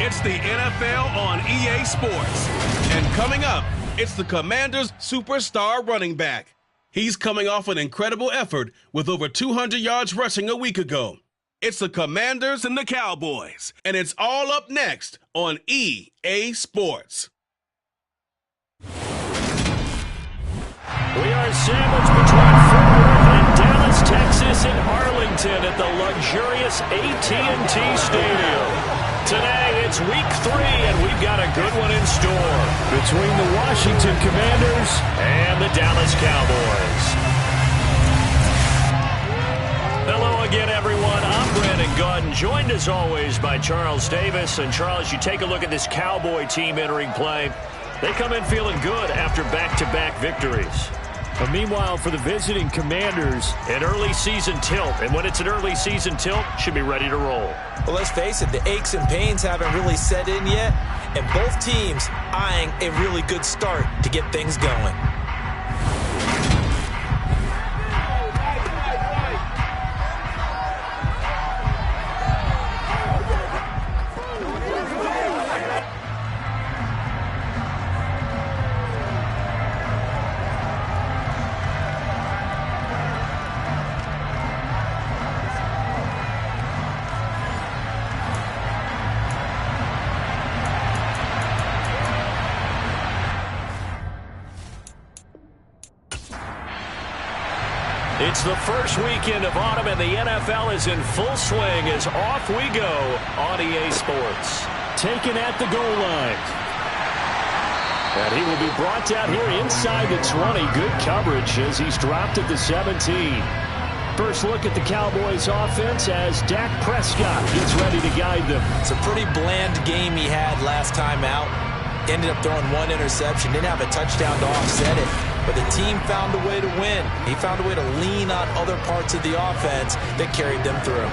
It's the NFL on EA Sports. And coming up, it's the Commanders' superstar running back. He's coming off an incredible effort with over 200 yards rushing a week ago. It's the Commanders and the Cowboys, and it's all up next on EA Sports. We are sandwiched between Fort Worth and Dallas, Texas, and Arlington at the luxurious AT&T Stadium. Today, it's week 3, and we've got a good one in store between the Washington Commanders and the Dallas Cowboys. Hello again, everyone. I'm Brandon Gautin, joined as always by Charles Davis. And Charles, you take a look at this Cowboy team entering play. They come in feeling good after back-to-back victories. But meanwhile, for the visiting Commanders, an early season tilt. And when it's an early season tilt, should be ready to roll. Well, let's face it, the aches and pains haven't really set in yet. And both teams eyeing a really good start to get things going. It's the first weekend of autumn, and the NFL is in full swing as off we go on EA Sports. Taken at the goal line. And he will be brought down here inside the 20. Good coverage as he's dropped at the 17. First look at the Cowboys offense as Dak Prescott gets ready to guide them. It's a pretty bland game he had last time out. Ended up throwing one interception, didn't have a touchdown to offset it. But the team found a way to win. He found a way to lean on other parts of the offense that carried them through.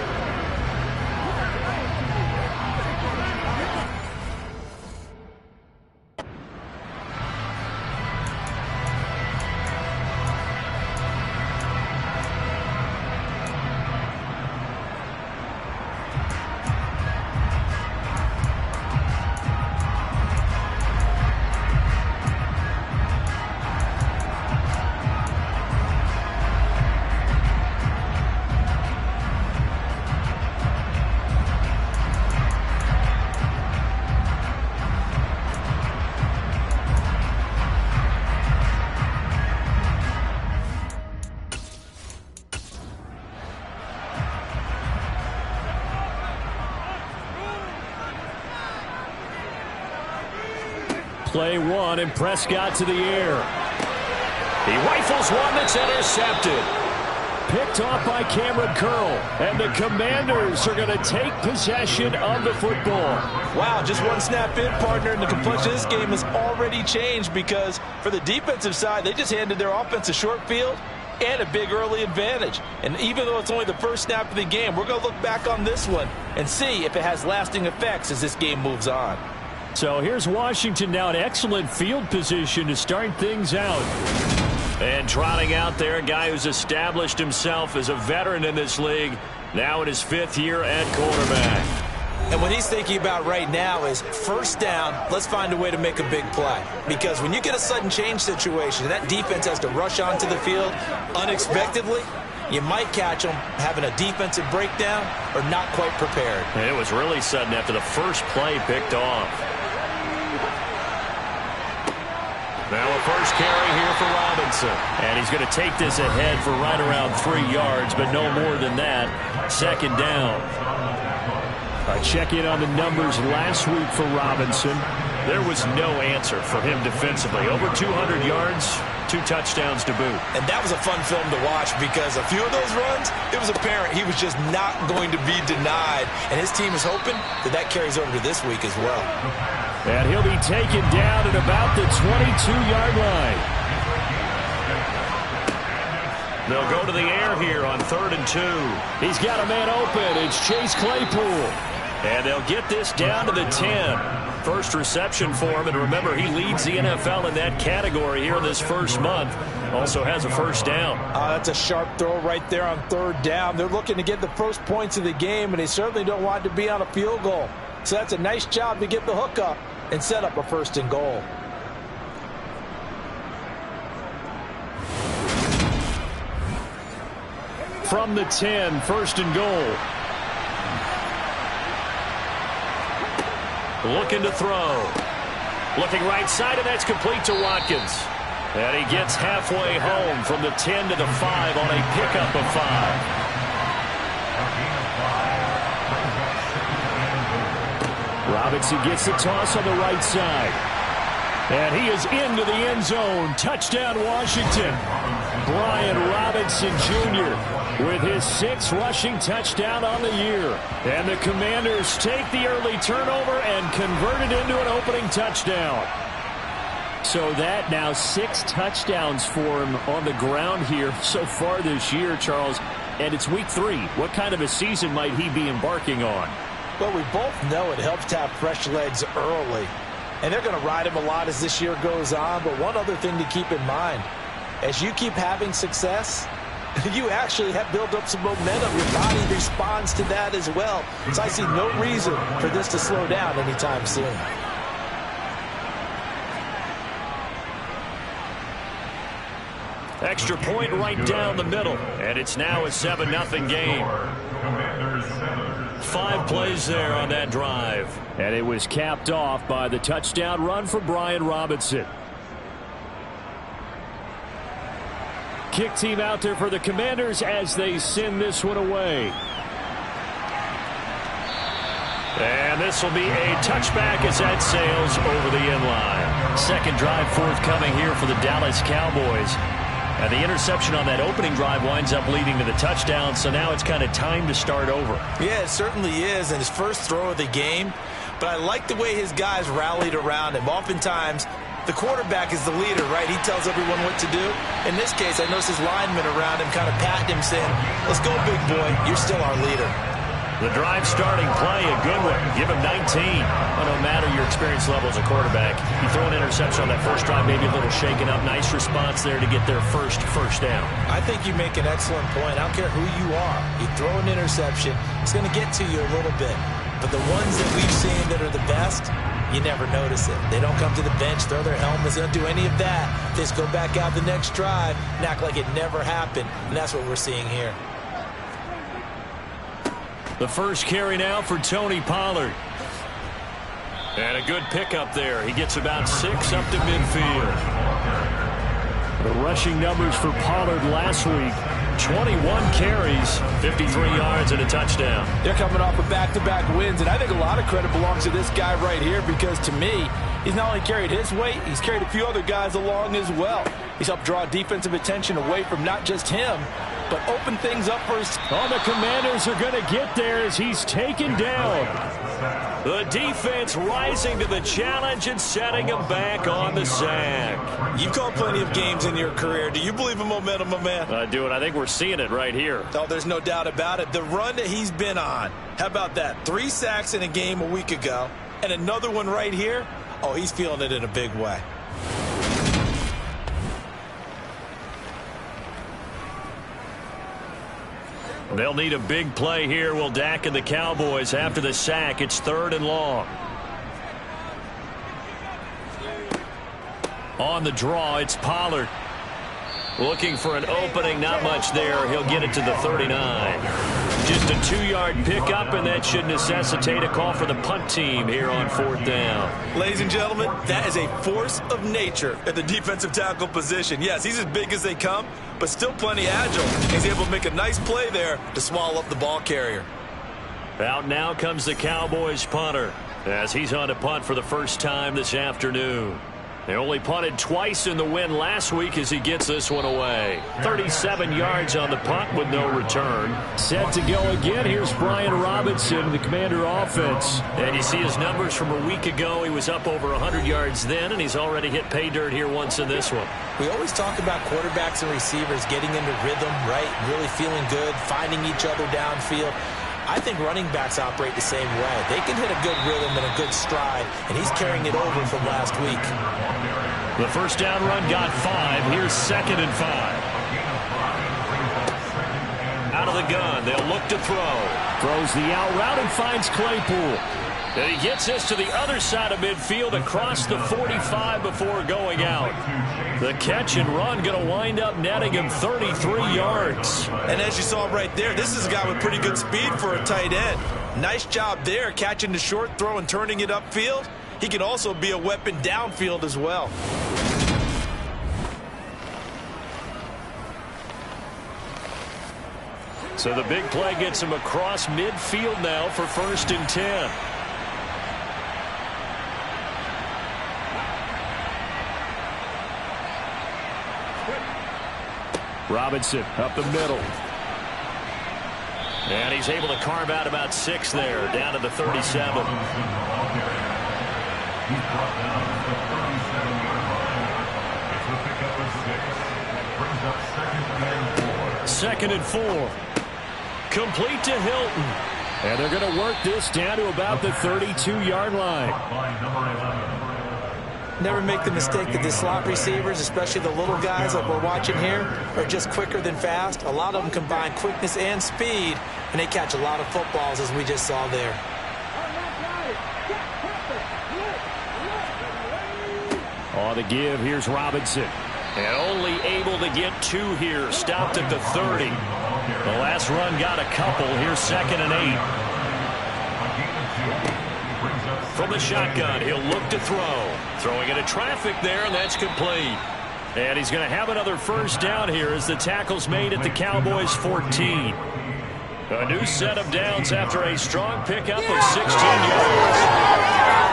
Play one, and Prescott to the air. He rifles one that's intercepted. Picked off by Cameron Curl. And the Commanders are going to take possession of the football. Wow, just one snap in, partner, and the complexion of this game has already changed because for the defensive side, they just handed their offense a short field and a big early advantage. And even though it's only the first snap of the game, we're going to look back on this one and see if it has lasting effects as this game moves on. So here's Washington now in excellent field position to start things out. And trotting out there, a guy who's established himself as a veteran in this league, now in his 5th year at quarterback. And what he's thinking about right now is first down, let's find a way to make a big play. Because when you get a sudden change situation, that defense has to rush onto the field unexpectedly, you might catch them having a defensive breakdown or not quite prepared. And it was really sudden after the first play picked off. Now a first carry here for Robinson. And he's going to take this ahead for right around 3 yards, but no more than that. Second down. Check in on the numbers last week for Robinson. There was no answer for him defensively. Over 200 yards, 2 touchdowns to boot. And that was a fun film to watch because a few of those runs, it was apparent he was just not going to be denied. And his team is hoping that that carries over to this week as well. And he'll be taken down at about the 22-yard line. They'll go to the air here on 3rd and 2. He's got a man open. It's Chase Claypool. And they'll get this down to the 10. First reception for him. And remember, he leads the NFL in that category here in this first month. Also has a first down. That's a sharp throw right there on 3rd down. They're looking to get the first points of the game, and they certainly don't want to be on a field goal. So that's a nice job to get the hook up and set up a 1st and goal. From the 10, 1st and goal. Looking to throw. Looking right side, and that's complete to Watkins. And he gets halfway home from the 10 to the 5 on a pickup of 5. Robinson gets the toss on the right side. And he is into the end zone. Touchdown, Washington. Brian Robinson Jr. with his 6th rushing touchdown on the year. And the Commanders take the early turnover and convert it into an opening touchdown. So that now 6 touchdowns for him on the ground here so far this year, Charles. And it's week 3. What kind of a season might he be embarking on? Well, we both know it helps to have fresh legs early. And they're going to ride him a lot as this year goes on. But one other thing to keep in mind, as you keep having success, you actually have built up some momentum. Your body responds to that as well. So I see no reason for this to slow down anytime soon. Extra point right down the middle. And it's now a 7-0 game. 5 plays there on that drive. And it was capped off by the touchdown run for Brian Robinson. Kick team out there for the Commanders as they send this one away. And this will be a touchback as that sails over the end line. Second drive forthcoming here for the Dallas Cowboys. And the interception on that opening drive winds up leading to the touchdown, so now it's kind of time to start over. Yeah, it certainly is, and his first throw of the game. But I like the way his guys rallied around him. Oftentimes, the quarterback is the leader, right? He tells everyone what to do. In this case, I noticed his linemen around him kind of patting him, saying, "Let's go, big boy. You're still our leader." The drive starting play, a good one. Give him 19. Well, no matter your experience level as a quarterback, you throw an interception on that first drive, maybe a little shaken up. Nice response there to get their first down. I think you make an excellent point. I don't care who you are. You throw an interception, it's going to get to you a little bit. But the ones that we've seen that are the best, you never notice it. They don't come to the bench, throw their helmets, they don't do any of that. They just go back out the next drive and act like it never happened. And that's what we're seeing here. The first carry now for Tony Pollard. And a good pickup there. He gets about 6 up to midfield. The rushing numbers for Pollard last week, 21 carries, 53 yards, and a touchdown. They're coming off of back-to-back wins, and I think a lot of credit belongs to this guy right here because, to me, he's not only carried his weight, he's carried a few other guys along as well. He's helped draw defensive attention away from not just him, but open things up for his... Oh, the Commanders are going to get there as he's taken down. The defense rising to the challenge and setting him back on the sack. You've called plenty of games in your career. Do you believe in momentum, my man? I do, and I think we're seeing it right here. Oh, there's no doubt about it. The run that he's been on, how about that? 3 sacks in a game a week ago, and another one right here. Oh, he's feeling it in a big way. They'll need a big play here. Will Dak and the Cowboys after the sack. It's 3rd and long. On the draw, it's Pollard. Looking for an opening, not much there. He'll get it to the 39. Just a 2-yard pickup, and that should necessitate a call for the punt team here on 4th down. Ladies and gentlemen, that is a force of nature at the defensive tackle position. Yes, he's as big as they come, but still plenty agile. He's able to make a nice play there to swallow up the ball carrier. Out now comes the Cowboys punter as he's on a punt for the first time this afternoon. They only punted twice in the win last week as he gets this one away. 37 yards on the punt with no return. Set to go again. Here's Brian Robinson, the Commander offense. And you see his numbers from a week ago. He was up over 100 yards then, and he's already hit pay dirt here once in this one. We always talk about quarterbacks and receivers getting into rhythm, right? Really feeling good, finding each other downfield. I think running backs operate the same way. They can hit a good rhythm and a good stride, and he's carrying it over from last week. The first down run got 5. Here's 2nd and 5. Out of the gun, they'll look to throw. Throws the out route and finds Claypool. And he gets this to the other side of midfield across the 45 before going out. The catch and run going to wind up netting him 33 yards. And as you saw right there, this is a guy with pretty good speed for a tight end. Nice job there, catching the short throw and turning it upfield. He can also be a weapon downfield as well. So the big play gets him across midfield now for 1st and 10. Robinson up the middle. And he's able to carve out about 6 there, down to the 37. 2nd and 4. Complete to Hilton. And they're going to work this down to about the 32-yard line. Never make the mistake that the slot receivers, especially the little guys like we're watching here, are just quicker than fast. A lot of them combine quickness and speed, and they catch a lot of footballs, as we just saw there. On the give, here's Robinson. And only able to get 2 here. Stopped at the 30. The last run got a couple. Here's 2nd and 8. From the shotgun, he'll look to throw. Throwing into traffic there, and that's complete. And he's going to have another 1st down here as the tackle's made at the Cowboys 14. A new set of downs after a strong pickup of 16 yards.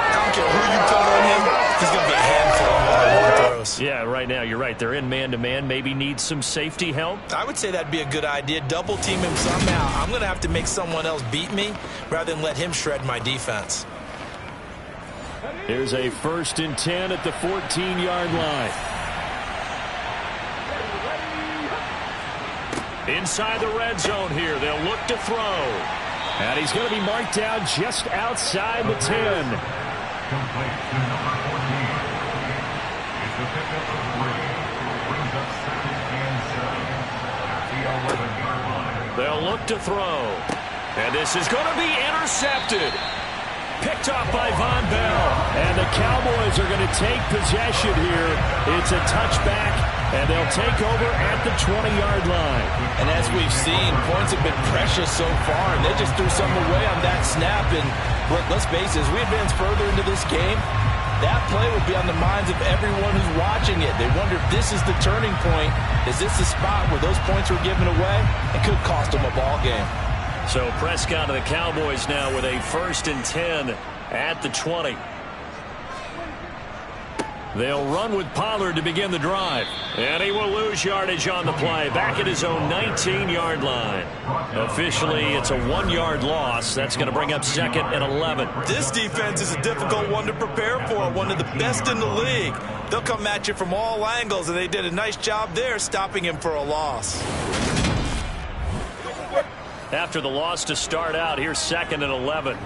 I don't care who you put on him, he's going to be a handful on long throws. Yeah, right now, you're right. They're in man-to-man. Maybe needs some safety help. I would say that'd be a good idea. Double team him somehow. I'm going to have to make someone else beat me rather than let him shred my defense. Here's a 1st and 10 at the 14-yard line. Inside the red zone here. They'll look to throw. And he's going to be marked down just outside the 10. They'll look to throw. And this is going to be intercepted. Picked off by Von Bell. And the Cowboys are going to take possession here. It's a touchback, and they'll take over at the 20-yard line. And as we've seen, points have been precious so far, and they just threw some away on that snap. And look, let's face it, as we advance further into this game, that play will be on the minds of everyone who's watching it. They wonder if this is the turning point. Is this the spot where those points were given away? It could cost them a ball game. So Prescott and the Cowboys now with a 1st and 10 at the 20. They'll run with Pollard to begin the drive. And he will lose yardage on the play. Back at his own 19-yard line. Officially, it's a 1-yard loss. That's going to bring up 2nd and 11. This defense is a difficult one to prepare for. One of the best in the league. They'll come at you from all angles, and they did a nice job there stopping him for a loss. After the loss to start out, here's 2nd and 11.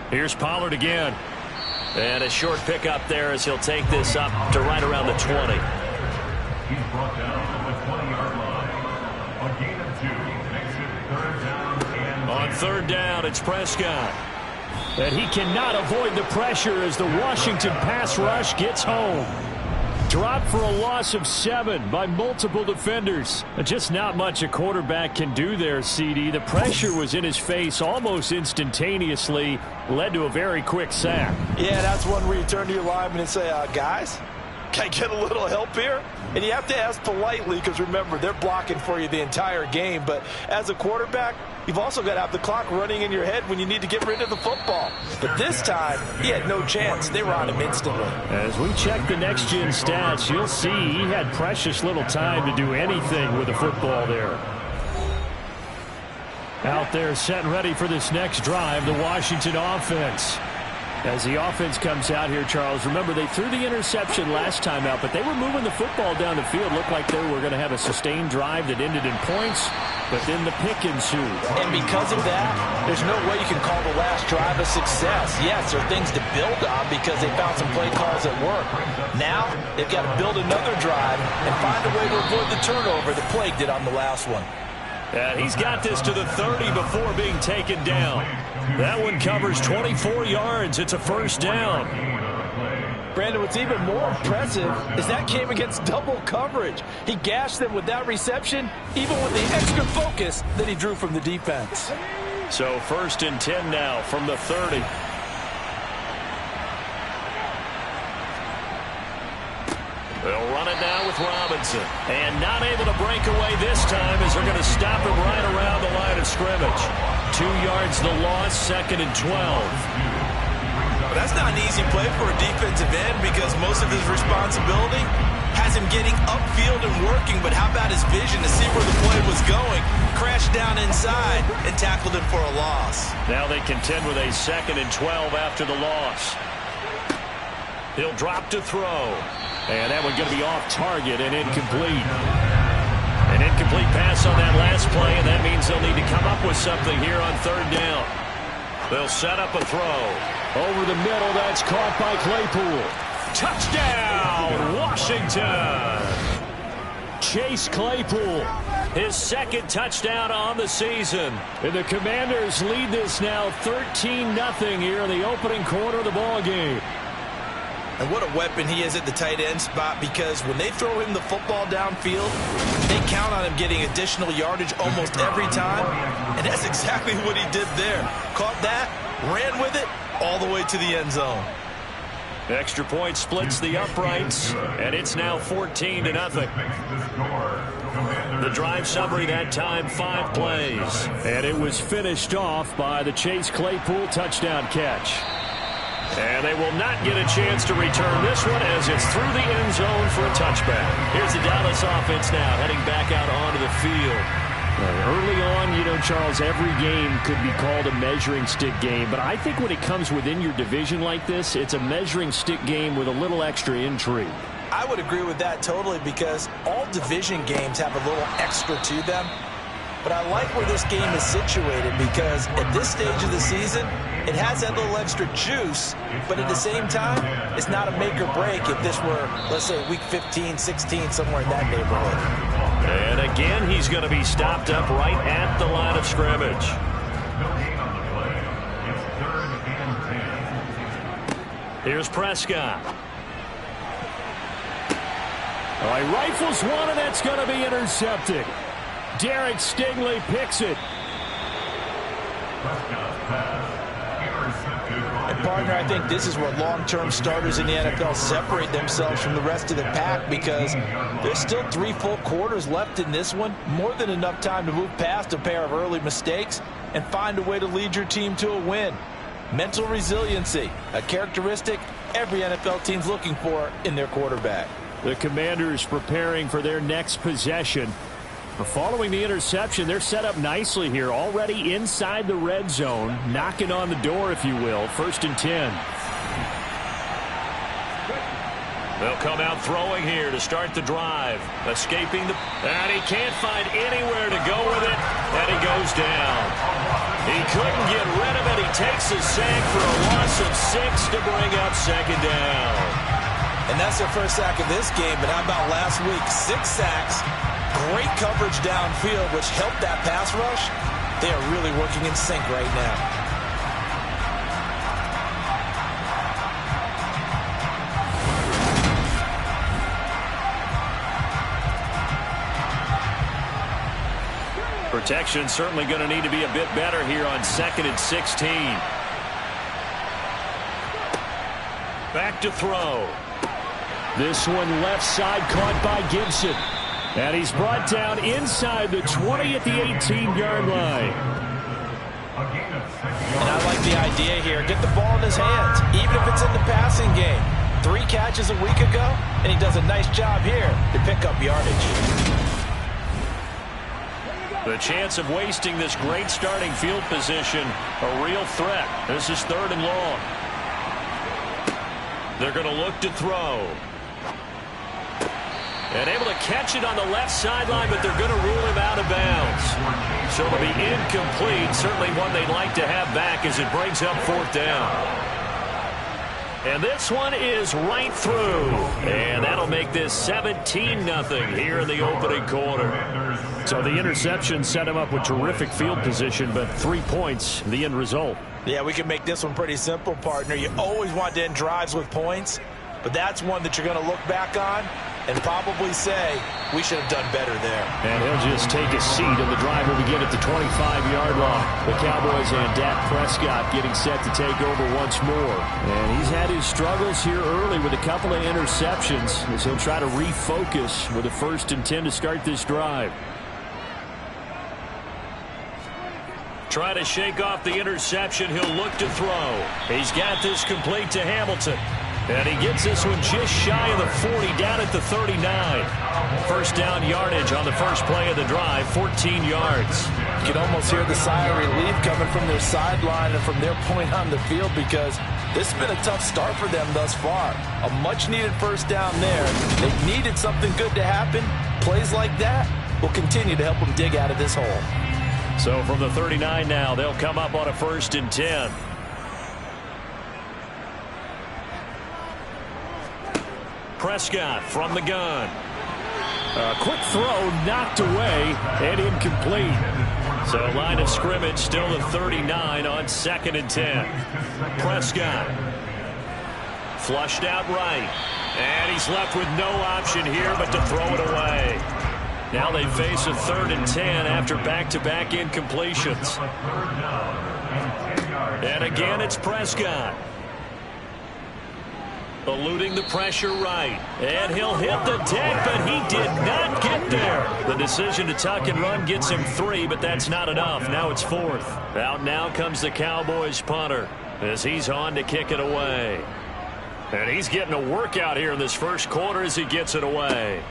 Here's Pollard again. And a short pickup there as he'll take this up to right around the 20. He's brought down to the 20-yard line. A gain of 2. Makes it 3rd down and 10. On 3rd down, it's Prescott. And he cannot avoid the pressure as the Washington pass rush gets home. Dropped for a loss of 7 by multiple defenders. Just not much a quarterback can do there, CD. The pressure was in his face almost instantaneously. Led to a very quick sack. Yeah, that's one where you turn to your lineman and say, guys, can I get a little help here? And you have to ask politely because, remember, they're blocking for you the entire game. But as a quarterback, you've also got to have the clock running in your head when you need to get rid of the football. But this time, he had no chance. They were on him instantly. As we check the next-gen stats, you'll see he had precious little time to do anything with the football there. Out there set and ready for this next drive, the Washington offense. As the offense comes out here, Charles, remember they threw the interception last time out, but they were moving the football down the field. Looked like they were going to have a sustained drive that ended in points, but then the pick ensued. And because of that, there's no way you can call the last drive a success. Yes, there are things to build on because they found some play calls that work. Now, they've got to build another drive and find a way to avoid the turnover that plagued it on the last one. And he's got this to the 30 before being taken down. That one covers 24 yards. It's a first down. Brandon, what's even more impressive is that came against double coverage. He gashed them with that reception, even with the extra focus that he drew from the defense. So 1st and 10 now from the 30. They'll run it now with Robinson. And not able to break away this time as they're going to stop him right around the line of scrimmage. 2 yards the loss, 2nd and 12. Well, that's not an easy play for a defensive end because most of his responsibility has him getting upfield and working. But how about his vision to see where the play was going? Crashed down inside and tackled him for a loss. Now they contend with a 2nd and 12 after the loss. He'll drop to throw. And that one going to be off target and incomplete. An incomplete pass on that last play, and that means they'll need to come up with something here on 3rd down. They'll set up a throw. Over the middle, that's caught by Claypool. Touchdown, Washington! Chase Claypool, his 2nd touchdown on the season. And the Commanders lead this now 13-0 here in the opening quarter of the ballgame. And what a weapon he is at the tight end spot, because when they throw him the football downfield, they count on him getting additional yardage almost every time. And that's exactly what he did there. Caught that, ran with it, all the way to the end zone. Extra point splits the uprights, and it's now 14-0. The drive summary that time, 5 plays. And it was finished off by the Chase Claypool touchdown catch. And they will not get a chance to return this one as it's through the end zone for a touchback. Here's the Dallas offense now heading back out onto the field. Early on, you know, Charles, every game could be called a measuring stick game. But I think when it comes within your division like this, it's a measuring stick game with a little extra intrigue. I would agree with that totally, because all division games have a little extra to them. But I like where this game is situated, because at this stage of the season, it has that little extra juice, but at the same time, it's not a make or break if this were, let's say, week 15, 16, somewhere in that neighborhood. And again, he's going to be stopped up right at the line of scrimmage. Here's Prescott. All right, rifles one, and that's going to be intercepted. Derek Stingley picks it. And partner, I think this is where long-term starters in the NFL separate themselves from the rest of the pack, because there's still 3 full quarters left in this one. More than enough time to move past a pair of early mistakes and find a way to lead your team to a win. Mental resiliency, a characteristic every NFL team's looking for in their quarterback. The Commanders preparing for their next possession. Following the interception, they're set up nicely here, already inside the red zone, knocking on the door, if you will. 1st and 10. They'll come out throwing here to start the drive. Escaping the... And he can't find anywhere to go with it, and he goes down. He couldn't get rid of it. He takes a sack for a loss of 6 to bring up 2nd down. And that's their first sack of this game, but how about last week? 6 sacks. Great coverage downfield, which helped that pass rush. They are really working in sync right now. Protection certainly going to need to be a bit better here on 2nd and 16. Back to throw. This one left side, caught by Gibson. And he's brought down inside the 20 at the 18-yard line. And I like the idea here. Get the ball in his hands, even if it's in the passing game. 3 catches a week ago, and he does a nice job here to pick up yardage. The chance of wasting this great starting field position, a real threat. This is 3rd and long. They're going to look to throw. And able to catch it on the left sideline, but they're going to rule him out of bounds. So it'll be incomplete. Certainly one they'd like to have back as it brings up 4th down. And this one is right through. And that'll make this 17-0 here in the opening quarter. So the interception set him up with terrific field position, but 3 points, the end result. Yeah, we can make this one pretty simple, partner. You always want to end drives with points, but that's one that you're going to look back on and probably say, we should have done better there. And he'll just take a seat, and the drive will begin at the 25-yard line. The Cowboys and Dak Prescott getting set to take over once more. And he's had his struggles here early with a couple of interceptions as he'll try to refocus with a 1st and 10 to start this drive. Try to shake off the interception. He'll look to throw. He's got this complete to Hamilton. And he gets this one just shy of the 40, down at the 39. First down yardage on the first play of the drive, 14 yards. You can almost hear the sigh of relief coming from their sideline and from their point on the field, because this has been a tough start for them thus far. A much-needed first down there. They needed something good to happen. Plays like that will continue to help them dig out of this hole. So from the 39 now, they'll come up on a 1st and 10. Prescott from the gun. A quick throw knocked away and incomplete. So line of scrimmage still at 39 on 2nd and 10. Prescott flushed out right. And he's left with no option here but to throw it away. Now they face a 3rd and 10 after back-to-back incompletions. And again, it's Prescott. Eluding the pressure right. And he'll hit the deck, but he did not get there. The decision to tuck and run gets him 3, but that's not enough. Now it's 4th. Out now comes the Cowboys punter as he's on to kick it away. And he's getting a workout here in this first quarter as he gets it away.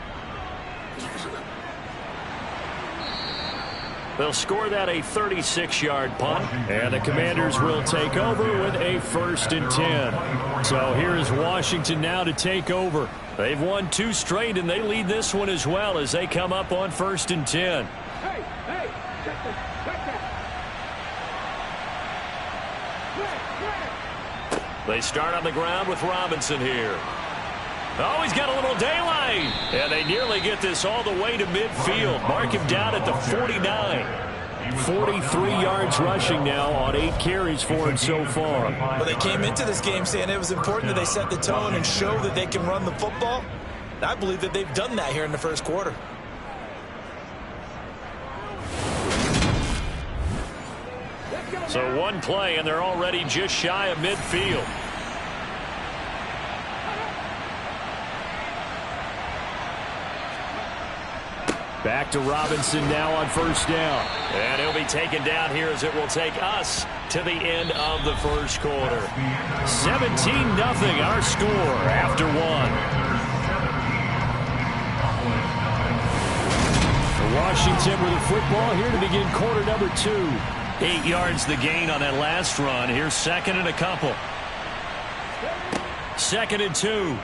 They'll score that a 36-yard punt, and the Commanders will take over with a 1st and 10. So here is Washington now to take over. They've won 2 straight, and they lead this one as well as they come up on 1st and 10. They start on the ground with Robinson here. Oh, he's got a little daylight. And they nearly get this all the way to midfield. Mark him down at the 49. 43 yards rushing now on 8 carries for him so far. Well, they came into this game saying it was important that they set the tone and show that they can run the football. I believe that they've done that here in the first quarter. So one play, and they're already just shy of midfield. Back to Robinson now on 1st down. And he'll be taken down here as it will take us to the end of the first quarter. 17-0 our score after 1. Washington with the football here to begin quarter number 2. 8 yards the gain on that last run. Here's 2nd and a couple. 2nd and 2.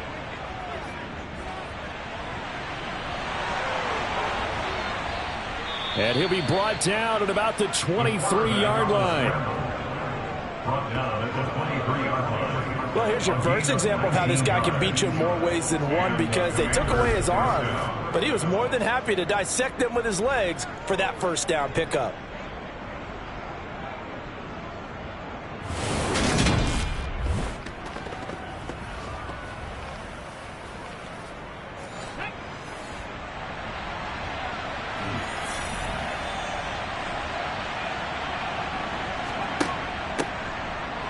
And he'll be brought down at about the 23-yard line. Brought down at the 23-yard line. Well, here's your first example of how this guy can beat you in more ways than one, because they took away his arm, but he was more than happy to dissect them with his legs for that first down pickup.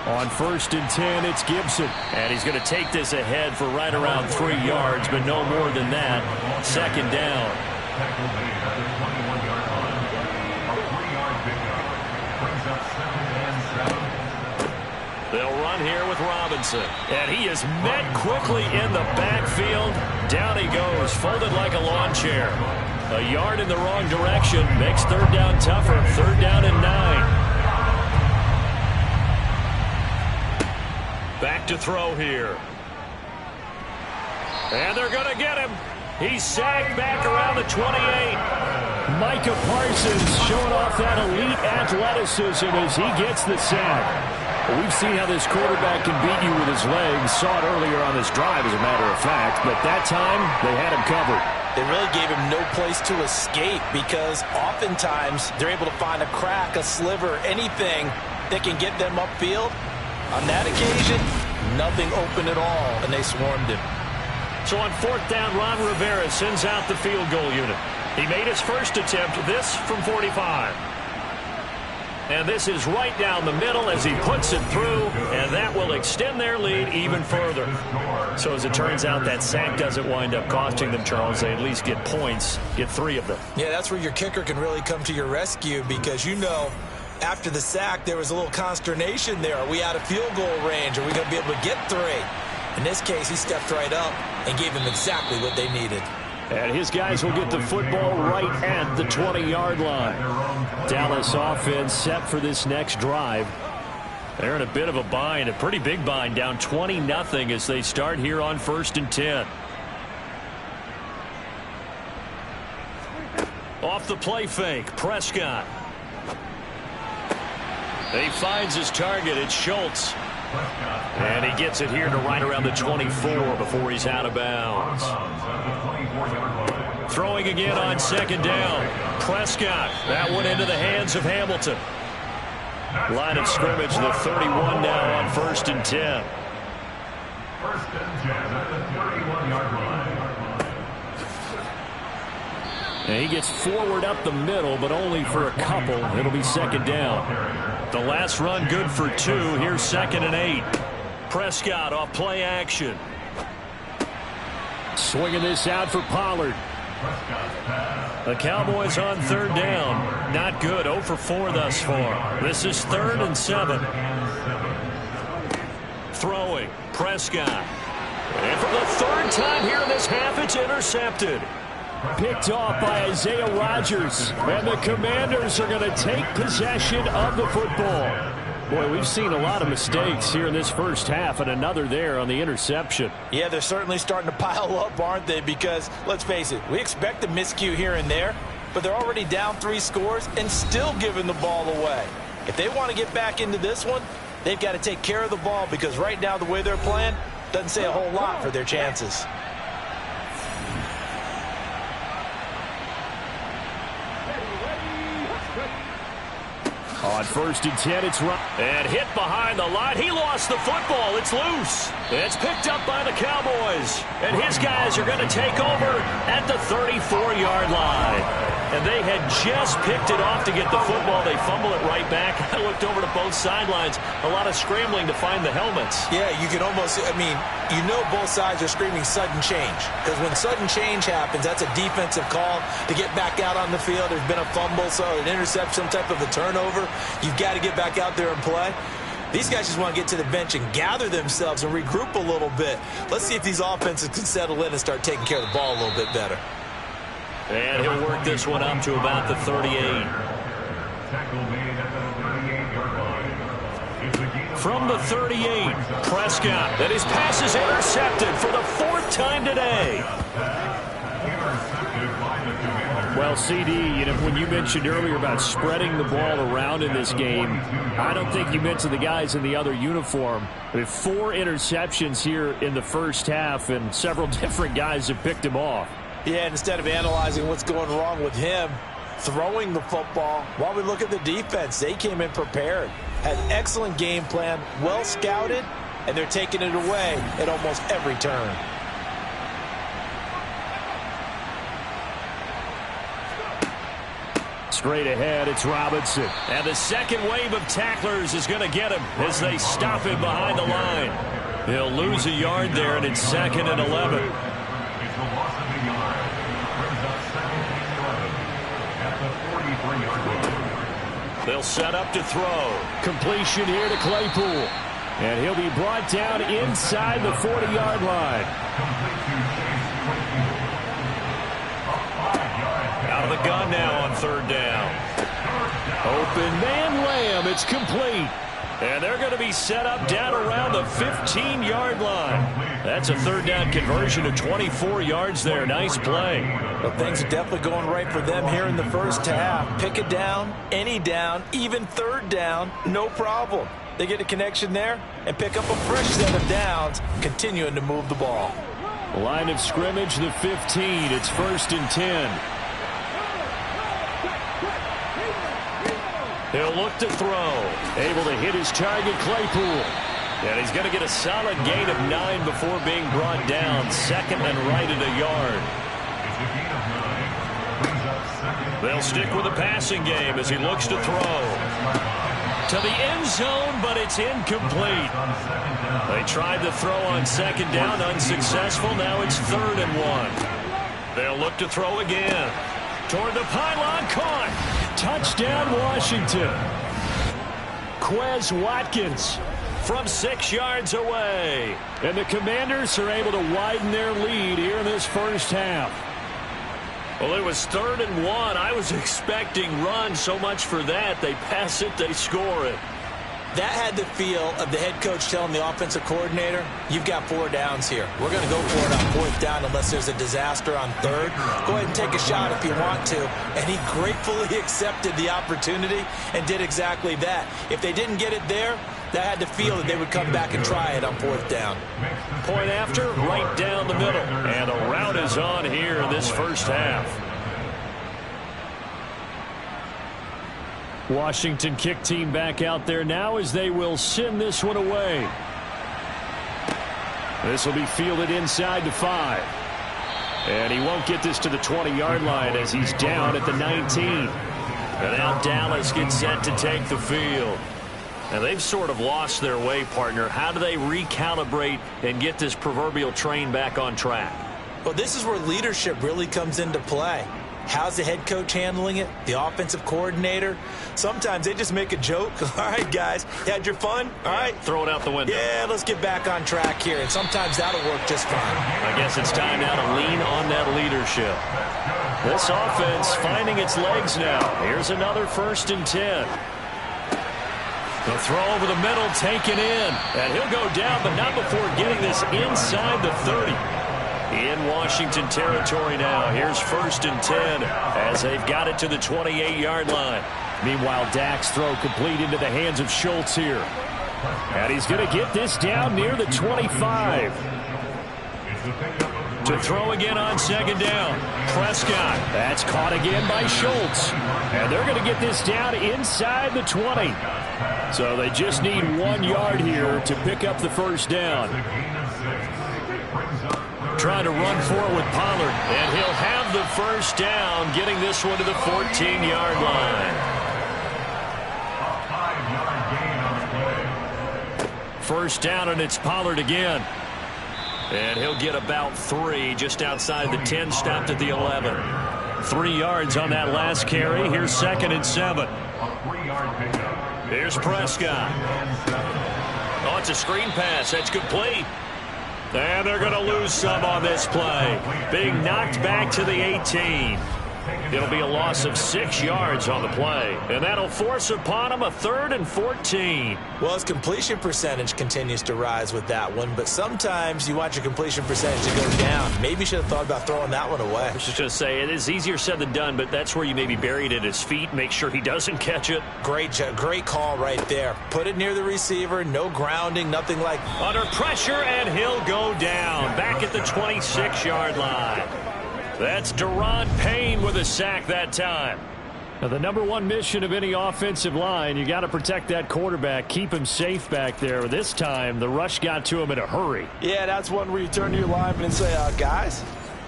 On 1st and 10, it's Gibson. And he's going to take this ahead for right around 3 yards, but no more than that. 2nd down. Tackle made at the 21-yard line. A 3-yard pickup brings up 7 and 7. They'll run here with Robinson. And he is met quickly in the backfield. Down he goes, folded like a lawn chair. A yard in the wrong direction makes 3rd down tougher. 3rd down and 9. Back to throw here. And they're going to get him. He's sagged back around the 28. Micah Parsons showing off that elite athleticism as he gets the sack. Well, we've seen how this quarterback can beat you with his legs. Saw it earlier on this drive, as a matter of fact. But that time, they had him covered. They really gave him no place to escape because oftentimes they're able to find a crack, a sliver, anything that can get them upfield. On that occasion, nothing open at all, and they swarmed him. So on fourth down, Ron Rivera sends out the field goal unit. He made his first attempt, this from 45. And this is right down the middle as he puts it through, and that will extend their lead even further. So as it turns out, that sack doesn't wind up costing them, Charles. They at least get points, get 3 of them. Yeah, that's where your kicker can really come to your rescue because, you know, after the sack, there was a little consternation there. Are we out of field goal range? Are we going to be able to get 3? In this case, he stepped right up and gave them exactly what they needed. And his guys will get the football right at the 20-yard line. Dallas offense set for this next drive. They're in a bit of a bind, a pretty big bind, down 20-0 as they start here on 1st and 10. Off the play fake, Prescott. He finds his target. It's Schultz. And he gets it here to right around the 24 before he's out of bounds. Throwing again on 2nd down. Prescott. That one into the hands of Hamilton. Line of scrimmage, the 31 now on 1st and 10. 1st and 10 at the 31-yard line. And he gets forward up the middle, but only for a couple. It'll be 2nd down. The last run good for 2. Here's 2nd and 8. Prescott off play action. Swinging this out for Pollard. The Cowboys on 3rd down. Not good. 0 for 4 thus far. This is 3rd and 7. Throwing. Prescott. And for the 3rd time here in this half, it's intercepted. Picked off by Isaiah Rodgers. And the Commanders are going to take possession of the football. Boy, we've seen a lot of mistakes here in this first half, and another there on the interception. Yeah, they're certainly starting to pile up, aren't they? Because, let's face it, we expect a miscue here and there, but they're already down 3 scores and still giving the ball away. If they want to get back into this one, they've got to take care of the ball because right now the way they're playing doesn't say a whole lot for their chances. On 1st and 10, it's right. And hit behind the line. He lost the football. It's loose. It's picked up by the Cowboys. And his guys are going to take over at the 34-yard line. And they had just picked it off to get the football. They fumble it right back. I looked over to both sidelines. A lot of scrambling to find the helmets. Yeah, you can almost, I mean, you know both sides are screaming sudden change. Because when sudden change happens, that's a defensive call to get back out on the field. There's been a fumble, so an interception, some type of a turnover. You've got to get back out there and play. These guys just want to get to the bench and gather themselves and regroup a little bit. Let's see if these offenses can settle in and start taking care of the ball a little bit better. And he'll work this one up to about the 38. From the 38, Prescott. And his pass is intercepted for the 4th time today. Well, CD, you know, when you mentioned earlier about spreading the ball around in this game, I don't think you mentioned the guys in the other uniform. With 4 interceptions here in the first half, and several different guys have picked him off. Yeah, instead of analyzing what's going wrong with him, throwing the football, while we look at the defense, they came in prepared. Had excellent game plan, well scouted, and they're taking it away at almost every turn. Straight ahead, it's Robinson. And the second wave of tacklers is going to get him as they stop him behind the line. He'll lose a yard there, and it's 2nd and 11. They'll set up to throw. Completion here to Claypool. And he'll be brought down inside the 40-yard line. Out of the gun now on 3rd down. Open man Lamb. It's complete. And they're going to be set up down around the 15-yard line. That's a 3rd down conversion of 24 yards there. Nice play. Well, things are definitely going right for them here in the first half. Pick a down, any down, even 3rd down, no problem. They get a connection there and pick up a fresh set of downs, continuing to move the ball. Line of scrimmage, the 15. It's 1st and 10. He'll look to throw. Able to hit his target, Claypool. And he's going to get a solid gain of 9 before being brought down. 2nd and right at a yard. They'll stick with the passing game as he looks to throw. To the end zone, but it's incomplete. They tried to throw on 2nd down, unsuccessful. Now it's 3rd and 1. They'll look to throw again. Toward the pylon, caught. Touchdown, Washington. Quez Watkins from 6 yards away. And the Commanders are able to widen their lead here in this first half. Well, it was 3rd and 1. I was expecting run, so much for that. They pass it, they score it. That had the feel of the head coach telling the offensive coordinator, you've got 4 downs here. We're going to go for it on 4th down unless there's a disaster on 3rd. Go ahead and take a shot if you want to. And he gratefully accepted the opportunity and did exactly that. If they didn't get it there, that had the feel that they would come back and try it on 4th down. Point after, right down the middle. And the route is on here in this first half. Washington kick team back out there now as they will send this one away. This will be fielded inside the 5. And he won't get this to the 20-yard line as he's down at the 19. And now Dallas gets set to take the field. Now they've sort of lost their way, partner. How do they recalibrate and get this proverbial train back on track? Well, this is where leadership really comes into play. How's the head coach handling it? The offensive coordinator? Sometimes they just make a joke. All right, guys, you had your fun? All right. Throw it out the window. Yeah, let's get back on track here. And sometimes that'll work just fine. I guess it's time now to lean on that leadership. This offense finding its legs now. Here's another 1st and 10. The throw over the middle taken in. And he'll go down, but not before getting this inside the 30. In Washington territory now. Here's 1st and 10 as they've got it to the 28-yard line. Meanwhile, Dak's throw complete into the hands of Schultz here. And he's going to get this down near the 25. To throw again on 2nd down. Prescott. That's caught again by Schultz. And they're going to get this down inside the 20. So they just need 1 yard here to pick up the 1st down. Trying to run forward with Pollard, and he'll have the 1st down, getting this one to the 14-yard line. First down, and it's Pollard again. And he'll get about 3 just outside the 10, stopped at the 11. 3 yards on that last carry. Here's 2nd and 7. Here's Prescott. Oh, it's a screen pass. That's complete. And they're going to lose some on this play. Being knocked back to the 18. It'll be a loss of 6 yards on the play. And that'll force upon them a 3rd and 14. Well, his completion percentage continues to rise with that one. But sometimes you want your completion percentage to go down. Maybe you should have thought about throwing that one away. I was just going to say, it is easier said than done, but that's where you maybe bury it at his feet. Make sure he doesn't catch it. Great call right there. Put it near the receiver. No grounding, nothing like. Under pressure, and he'll go down. Back at the 26-yard line. That's Deron Payne with a sack that time. Now, the number 1 mission of any offensive line, you got to protect that quarterback, keep him safe back there. This time, the rush got to him in a hurry. Yeah, that's one where you turn to your lineman and say, guys,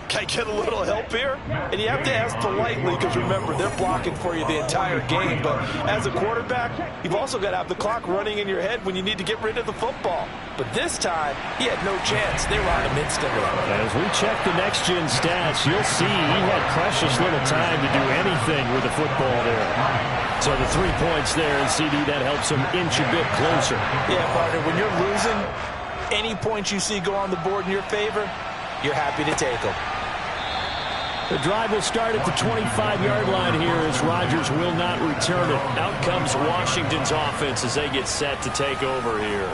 can I get a little help here? And you have to ask politely because, remember, they're blocking for you the entire game. But as a quarterback, you've also got to have the clock running in your head when you need to get rid of the football. But this time, he had no chance. They were on him instantly. As we check the next-gen stats, you'll see he had precious little time to do anything with the football there. So the 3 points there, and CD, that helps him inch a bit closer. Yeah, partner, when you're losing, any points you see go on the board in your favor, you're happy to take them. The drive will start at the 25-yard line here as Rodgers will not return it. Out comes Washington's offense as they get set to take over here.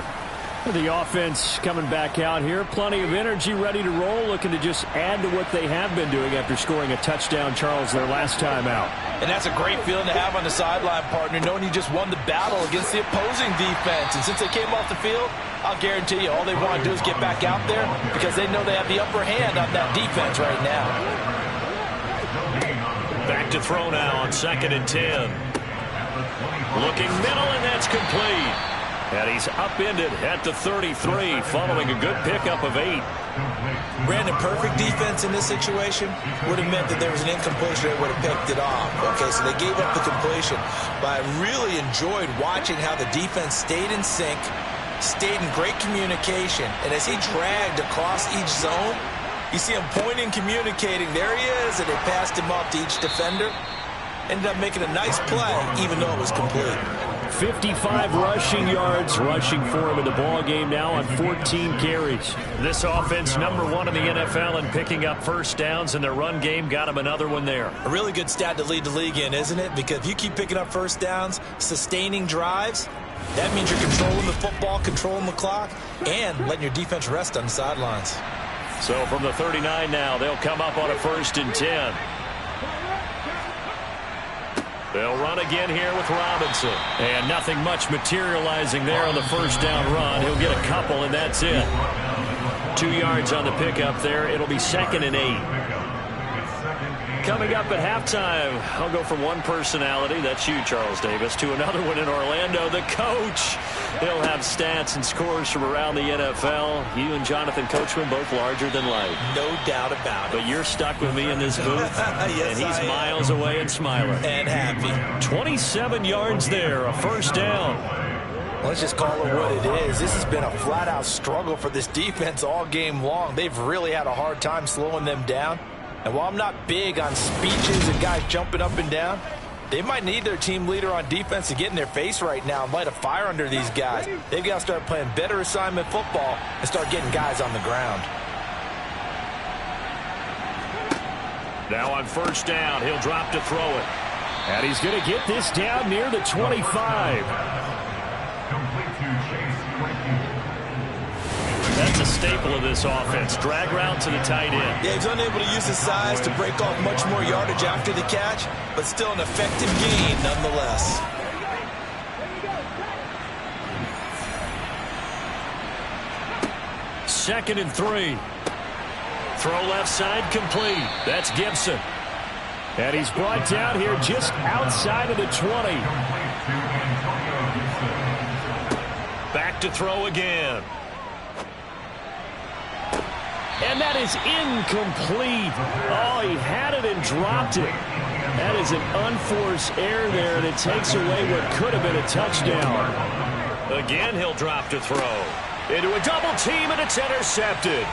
The offense coming back out here. Plenty of energy, ready to roll, looking to just add to what they have been doing after scoring a touchdown, Charles, their last time out. And that's a great feeling to have on the sideline, partner, knowing you just won the battle against the opposing defense. And since they came off the field, I'll guarantee you all they want to do is get back out there because they know they have the upper hand on that defense right now. Back to throw now on 2nd and 10. Looking middle, and that's complete. And he's upended at the 33 following a good pickup of 8. Brandon, perfect defense in this situation would have meant that there was an incompletion. They would have picked it off. Okay, so they gave up the completion. But I really enjoyed watching how the defense stayed in sync, stayed in great communication. And as he dragged across each zone, you see him pointing, communicating. There he is, and they passed him off to each defender. Ended up making a nice play, even though it was complete. 55 rushing yards rushing for him in the ball game now on 14 carries. This offense #1 in the NFL in picking up first downs, and their run game got him another one there. A really good stat to lead the league in, isn't it? Because if you keep picking up first downs, sustaining drives, that means you're controlling the football, controlling the clock, and letting your defense rest on the sidelines. So from the 39 now, they'll come up on a 1st and 10. They'll run again here with Robinson. And nothing much materializing there on the first down run. He'll get a couple, and that's it. 2 yards on the pickup there. It'll be 2nd and 8. Coming up at halftime, I'll go from one personality, that's you, Charles Davis, to another one in Orlando, the coach. He'll have stats and scores from around the NFL. You and Jonathan Coachman both larger than life. No doubt about it. But you're stuck with me in this booth, yes, and he's miles away and smiling. And happy. 27 yards there, a first down. Let's just call it what it is. This has been a flat-out struggle for this defense all game long. They've really had a hard time slowing them down. And while I'm not big on speeches and guys jumping up and down, they might need their team leader on defense to get in their face right now and light a fire under these guys. They've got to start playing better assignment football and start getting guys on the ground. Now on first down, he'll drop to throw it. And he's going to get this down near the 25. That's a staple of this offense. Drag route to the tight end. Yeah, he's unable to use his size to break off much more yardage after the catch, but still an effective gain nonetheless. Second and 3. Throw left side complete. That's Gibson. And he's brought down here just outside of the 20. Back to throw again. And that is incomplete. Oh, he had it and dropped it. That is an unforced error there, and it takes away what could have been a touchdown. Again, he'll drop to throw. Into a double team, and it's intercepted.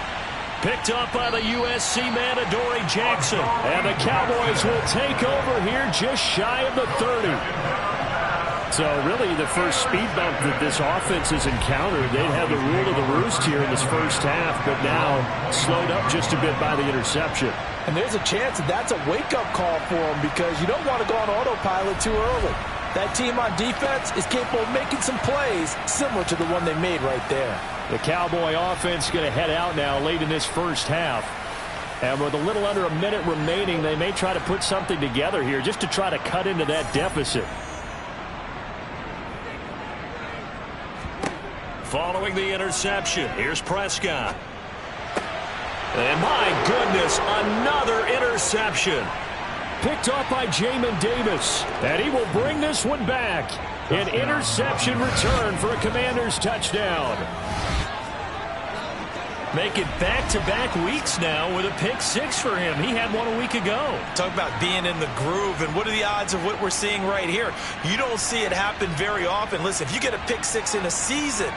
Picked up by the USC man, Adoree Jackson. And the Cowboys will take over here just shy of the 30. So really the first speed bump that this offense has encountered. They'd had the rule of the roost here in this first half, but now slowed up just a bit by the interception. And there's a chance that that's a wake-up call for them because you don't want to go on autopilot too early. That team on defense is capable of making some plays similar to the one they made right there. The Cowboy offense going to head out now late in this first half. And with a little under a minute remaining, they may try to put something together here just to try to cut into that deficit. Following the interception, here's Prescott. And my goodness, another interception. Picked off by Jamin Davis. And he will bring this one back. An interception return for a Commanders touchdown. Make it back-to-back weeks now with a pick 6 for him. He had one a week ago. Talk about being in the groove, and what are the odds of what we're seeing right here? You don't see it happen very often. Listen, if you get a pick 6 in a season,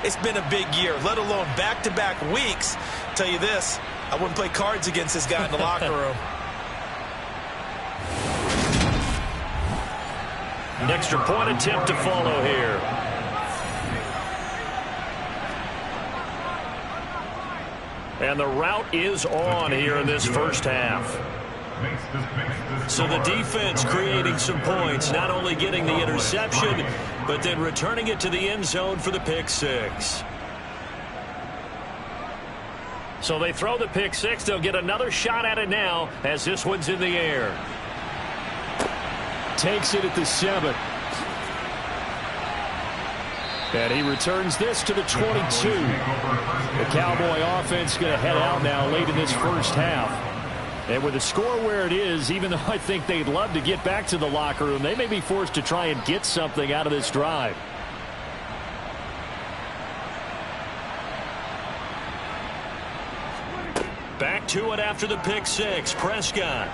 it's been a big year, let alone back-to-back weeks. I'll tell you this, I wouldn't play cards against this guy in the locker room. An extra point attempt to follow here. And the route is on here in this first half. So the defense creating some points, not only getting the interception, but then returning it to the end zone for the pick 6. So they throw the pick six. They'll get another shot at it now as this one's in the air. Takes it at the 7. And he returns this to the 22. The Cowboy offense going to head out now late in this first half. And with the score where it is, even though I think they'd love to get back to the locker room, they may be forced to try and get something out of this drive. Back to it after the pick six. Prescott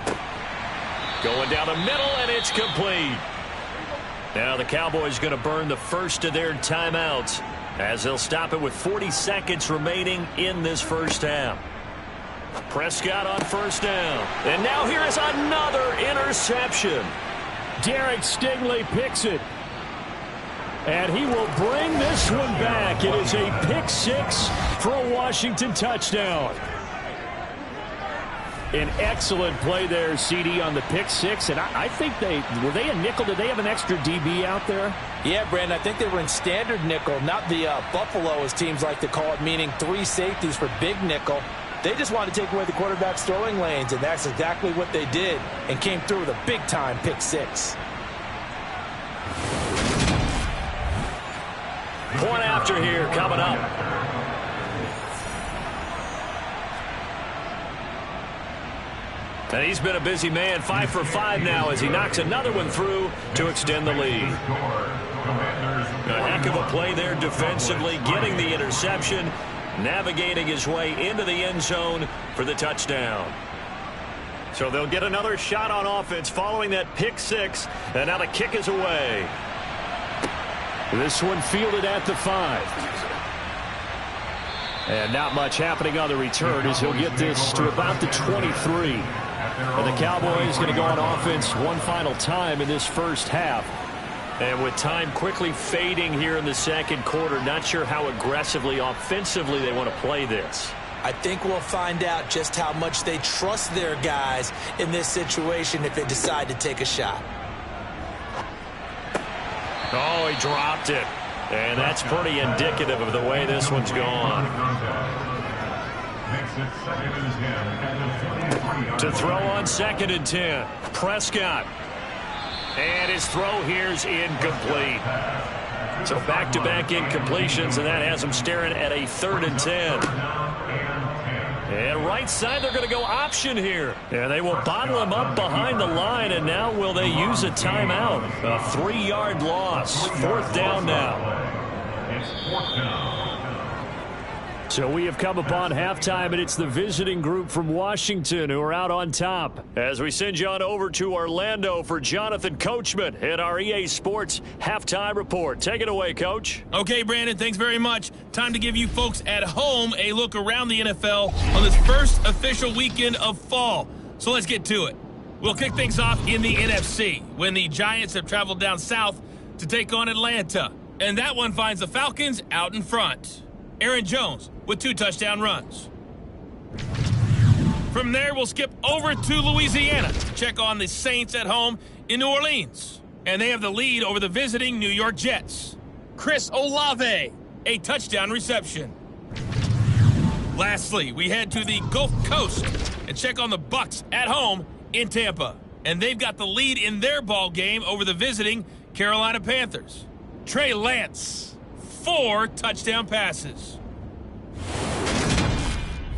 going down the middle, and it's complete. Now the Cowboys going to burn the first of their timeouts as they'll stop it with 40 seconds remaining in this first half. Prescott on first down. And now here is another interception. Derek Stingley picks it. And he will bring this one back. It is a pick six for a Washington touchdown. An excellent play there, CD, on the pick six. And I think were they a nickel? Did they have an extra DB out there? Yeah, Brandon, I think they were in standard nickel, not the Buffalo, as teams like to call it, meaning 3 safeties for big nickel. They just wanted to take away the quarterback's throwing lanes, and that's exactly what they did and came through with a big-time pick six. Point after here coming up. And he's been a busy man, 5 for 5 now as he knocks another one through to extend the lead. A heck of a play there defensively, getting the interception, navigating his way into the end zone for the touchdown. So they'll get another shot on offense following that pick six, and now the kick is away. This one fielded at the 5. And not much happening on the return as he'll get this to about the 23. And the Cowboys going to go on offense one final time in this first half. And with time quickly fading here in the second quarter, not sure how aggressively, offensively they want to play this. I think we'll find out just how much they trust their guys in this situation if they decide to take a shot. Oh, he dropped it. And that's pretty indicative of the way this one's gone. To throw on 2nd and 10. Prescott. And his throw here's incomplete. So back-to-back incompletions, and that has him staring at a 3rd and 10. And right side, they're going to go option here. And they will bottle him up behind the line, and now will they use a timeout? A 3-yard loss. 4th down now. It's 4th down. So we have come upon halftime, and it's the visiting group from Washington who are out on top. As we send you on over to Orlando for Jonathan Coachman at our EA Sports Halftime Report. Take it away, Coach. Okay, Brandon, thanks very much. Time to give you folks at home a look around the NFL on this first official weekend of fall. So let's get to it. We'll kick things off in the NFC when the Giants have traveled down south to take on Atlanta. And that one finds the Falcons out in front. Aaron Jones with 2 touchdown runs. From there, we'll skip over to Louisiana to check on the Saints at home in New Orleans. And they have the lead over the visiting New York Jets. Chris Olave, a touchdown reception. Lastly, we head to the Gulf Coast and check on the Bucs at home in Tampa. And they've got the lead in their ball game over the visiting Carolina Panthers. Trey Lance, 4 touchdown passes.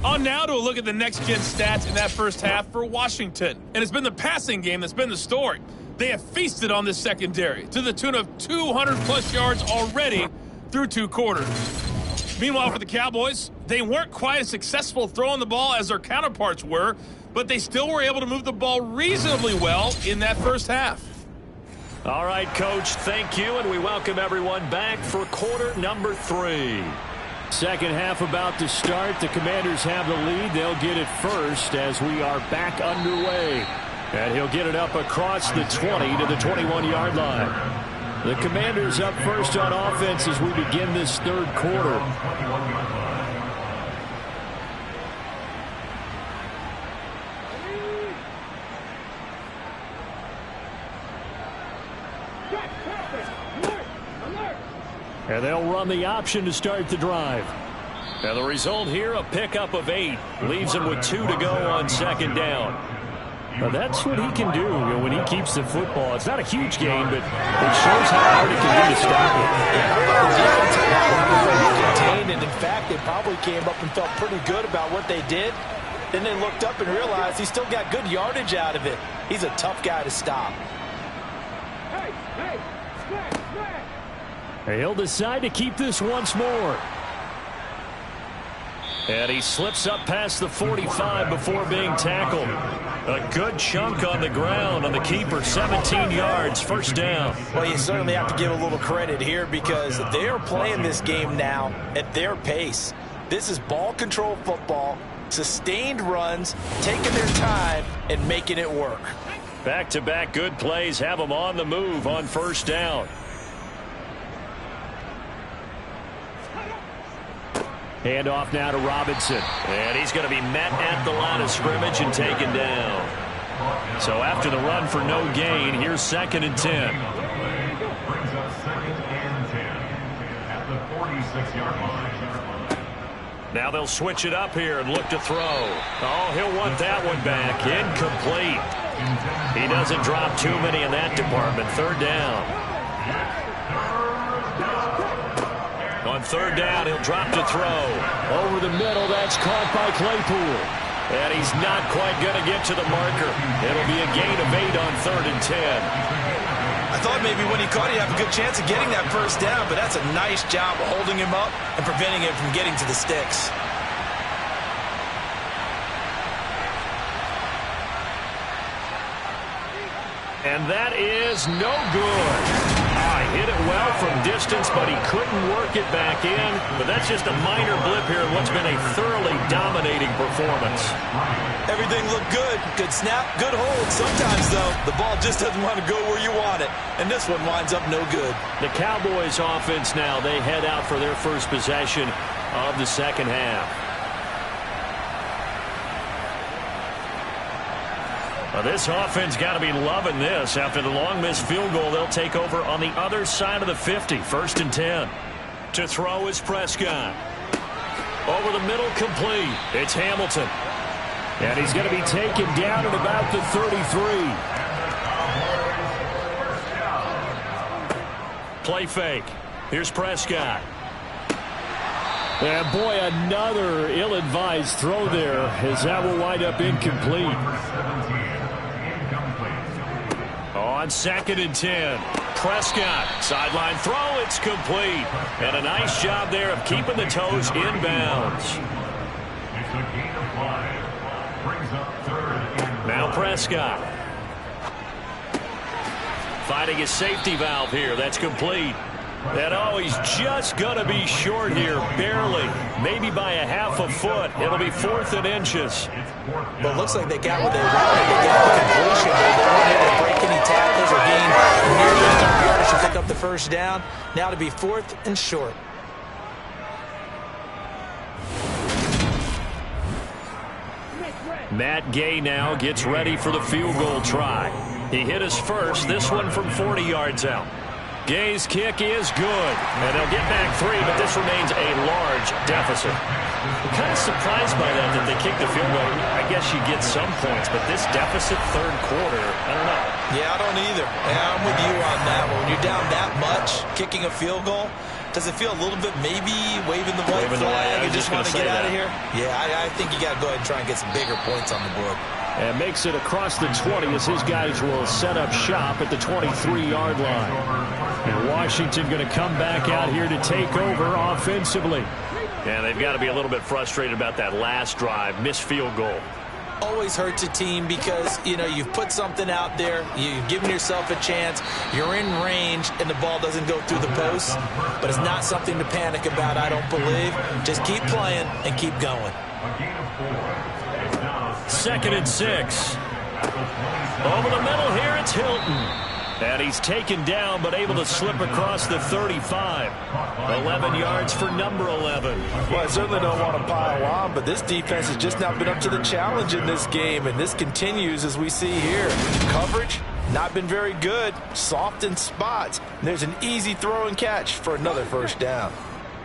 On now to a look at the next-gen stats in that first half for Washington. And it's been the passing game that's been the story. They have feasted on this secondary to the tune of 200-plus yards already through 2 quarters. Meanwhile, for the Cowboys, they weren't quite as successful throwing the ball as their counterparts were, but they still were able to move the ball reasonably well in that first half. All right, Coach, thank you, and we welcome everyone back for quarter number 3. Second half about to start. The Commanders have the lead. They'll get it first as we are back underway. And he'll get it up across the 20 to the 21-yard line. The Commanders up first on offense as we begin this third quarter. And they'll run the option to start the drive. Now the result here, a pickup of 8. Leaves him with 2 to go on second down. Well, that's what he can do when he keeps the football. It's not a huge gain, but it shows how hard it can be to stop it. Contained, and in fact, they probably came up and felt pretty good about what they did. Then they looked up and realized he still got good yardage out of it. He's a tough guy to stop. He'll decide to keep this once more. And he slips up past the 45 before being tackled. A good chunk on the ground on the keeper, 17 yards, first down. Well, you certainly have to give a little credit here because they're playing this game now at their pace. This is ball control football, sustained runs, taking their time, and making it work. Back-to-back good plays have them on the move on first down. Hand off now to Robinson. And he's going to be met at the line of scrimmage and taken down. So after the run for no gain, here's 2nd and 10. Brings up 2nd and 10 at the 46-yard line. Now they'll switch it up here and look to throw. Oh, he'll want that one back. Incomplete. He doesn't drop too many in that department. 3rd down. On 3rd down, he'll drop to throw. Over the middle, that's caught by Claypool. And he's not quite going to get to the marker. It'll be a gain of 8 on 3rd and 10. I thought maybe when he caught it, he'd have a good chance of getting that first down, but that's a nice job of holding him up and preventing him from getting to the sticks. And that is no good. Hit it well from distance, but he couldn't work it back in. But that's just a minor blip here in what's been a thoroughly dominating performance. Everything looked good. Good snap, good hold. Sometimes, though, the ball just doesn't want to go where you want it. And this one winds up no good. The Cowboys offense now, they head out for their first possession of the second half. Well, this offense got to be loving this. After the long missed field goal, they'll take over on the other side of the 50. 1st and 10. To throw is Prescott. Over the middle, complete. It's Hamilton. And he's going to be taken down at about the 33. Play fake. Here's Prescott. And boy, another ill-advised throw there as that will wind up incomplete. On 2nd and 10, Prescott, sideline throw, it's complete. And a nice job there of keeping the toes inbounds. It's a gain of 5. Brings up 3rd and Now Prescott. Finding his safety valve here, that's complete. And oh, he's just going to be short here, barely. Maybe by a half a foot. It'll be 4th and inches. But it looks like they got what they wanted. They got the completion. They weren't able to break any tackles or gain nearly enough yards to pick up the first down. Now to be 4th and short. Matt Gay now gets ready for the field goal try. He hit his first, this one from 40 yards out. Gay's kick is good, and they'll get back 3, but this remains a large deficit. I'm kind of surprised by that they kicked the field goal. I guess you get some points, but this deficit 3rd quarter, I don't know. Yeah, I don't either. Yeah, I'm with you on that one. When you're down that much, kicking a field goal, does it feel a little bit maybe waving the white flag and just want to get out of here? Yeah, I think you got to go ahead and try and get some bigger points on the board. And makes it across the 20 as his guys will set up shop at the 23-yard line. And Washington going to come back out here to take over offensively. Yeah, they've got to be a little bit frustrated about that last drive, missed field goal. Always hurts a team because, you know, you've put something out there, you've given yourself a chance, you're in range, and the ball doesn't go through the post. But it's not something to panic about, I don't believe. Just keep playing and keep going. 2nd and 6. Over the middle here, it's Hilton. And he's taken down, but able to slip across the 35. 11 yards for number 11. Well, I certainly don't want to pile on, but this defense has just not been up to the challenge in this game, and this continues as we see here. Coverage, not been very good. Soft in spots. And there's an easy throw and catch for another first down.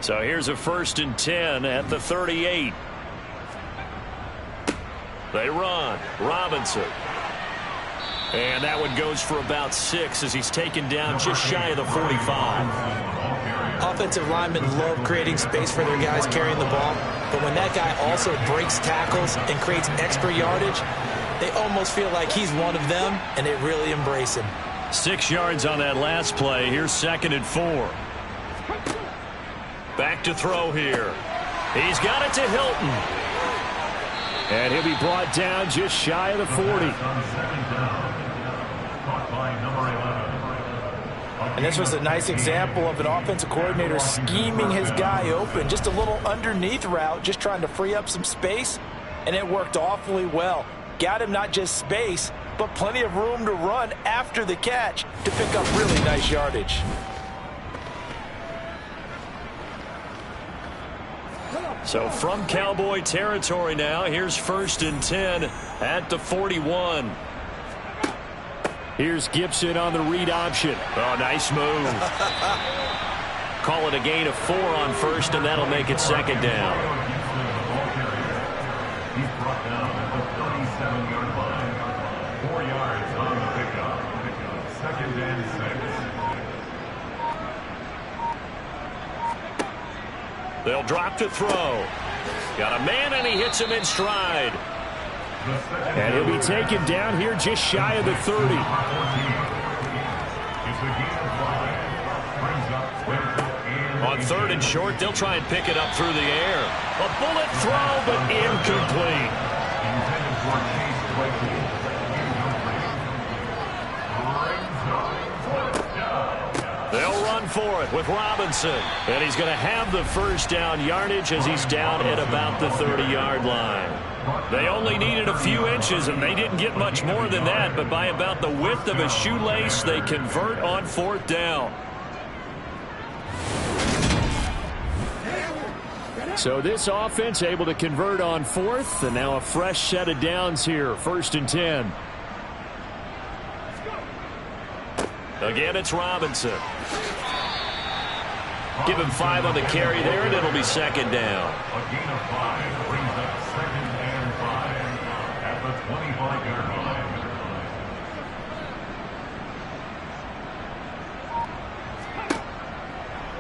So here's a 1st and 10 at the 38. They run. Robinson. And that one goes for about 6 as he's taken down just shy of the 45. Offensive linemen love creating space for their guys carrying the ball, but when that guy also breaks tackles and creates extra yardage, they almost feel like he's one of them, and they really embrace him. 6 yards on that last play. Here's 2nd and 4. Back to throw here. He's got it to Hilton. And he'll be brought down just shy of the 40. And this was a nice example of an offensive coordinator scheming his guy open. Just a little underneath route, just trying to free up some space, and it worked awfully well. Got him not just space, but plenty of room to run after the catch to pick up really nice yardage. So from Cowboy territory now, here's 1st and 10 at the 41. Here's Gibson on the read option. Oh, nice move. Call it a gain of 4 on 1st, and that'll make it 2nd down. He's brought down at the 37-yard line. 4 yards on the pickup. 2nd and 6. They'll drop to throw. Got a man, and he hits him in stride. And he'll be taken down here just shy of the 30. On 3rd and short, they'll try and pick it up through the air. A bullet throw, but incomplete. They'll run for it with Robinson. And he's going to have the 1st down yardage as he's down at about the 30-yard line. They only needed a few inches, and they didn't get much more than that, but by about the width of a shoelace, they convert on 4th down. So this offense able to convert on 4th, and now a fresh set of downs here, 1st and 10. Again, it's Robinson. Give him 5 on the carry there, and it'll be 2nd down. A gain of 5 brings up 2nd and 5 at the 25-yard line.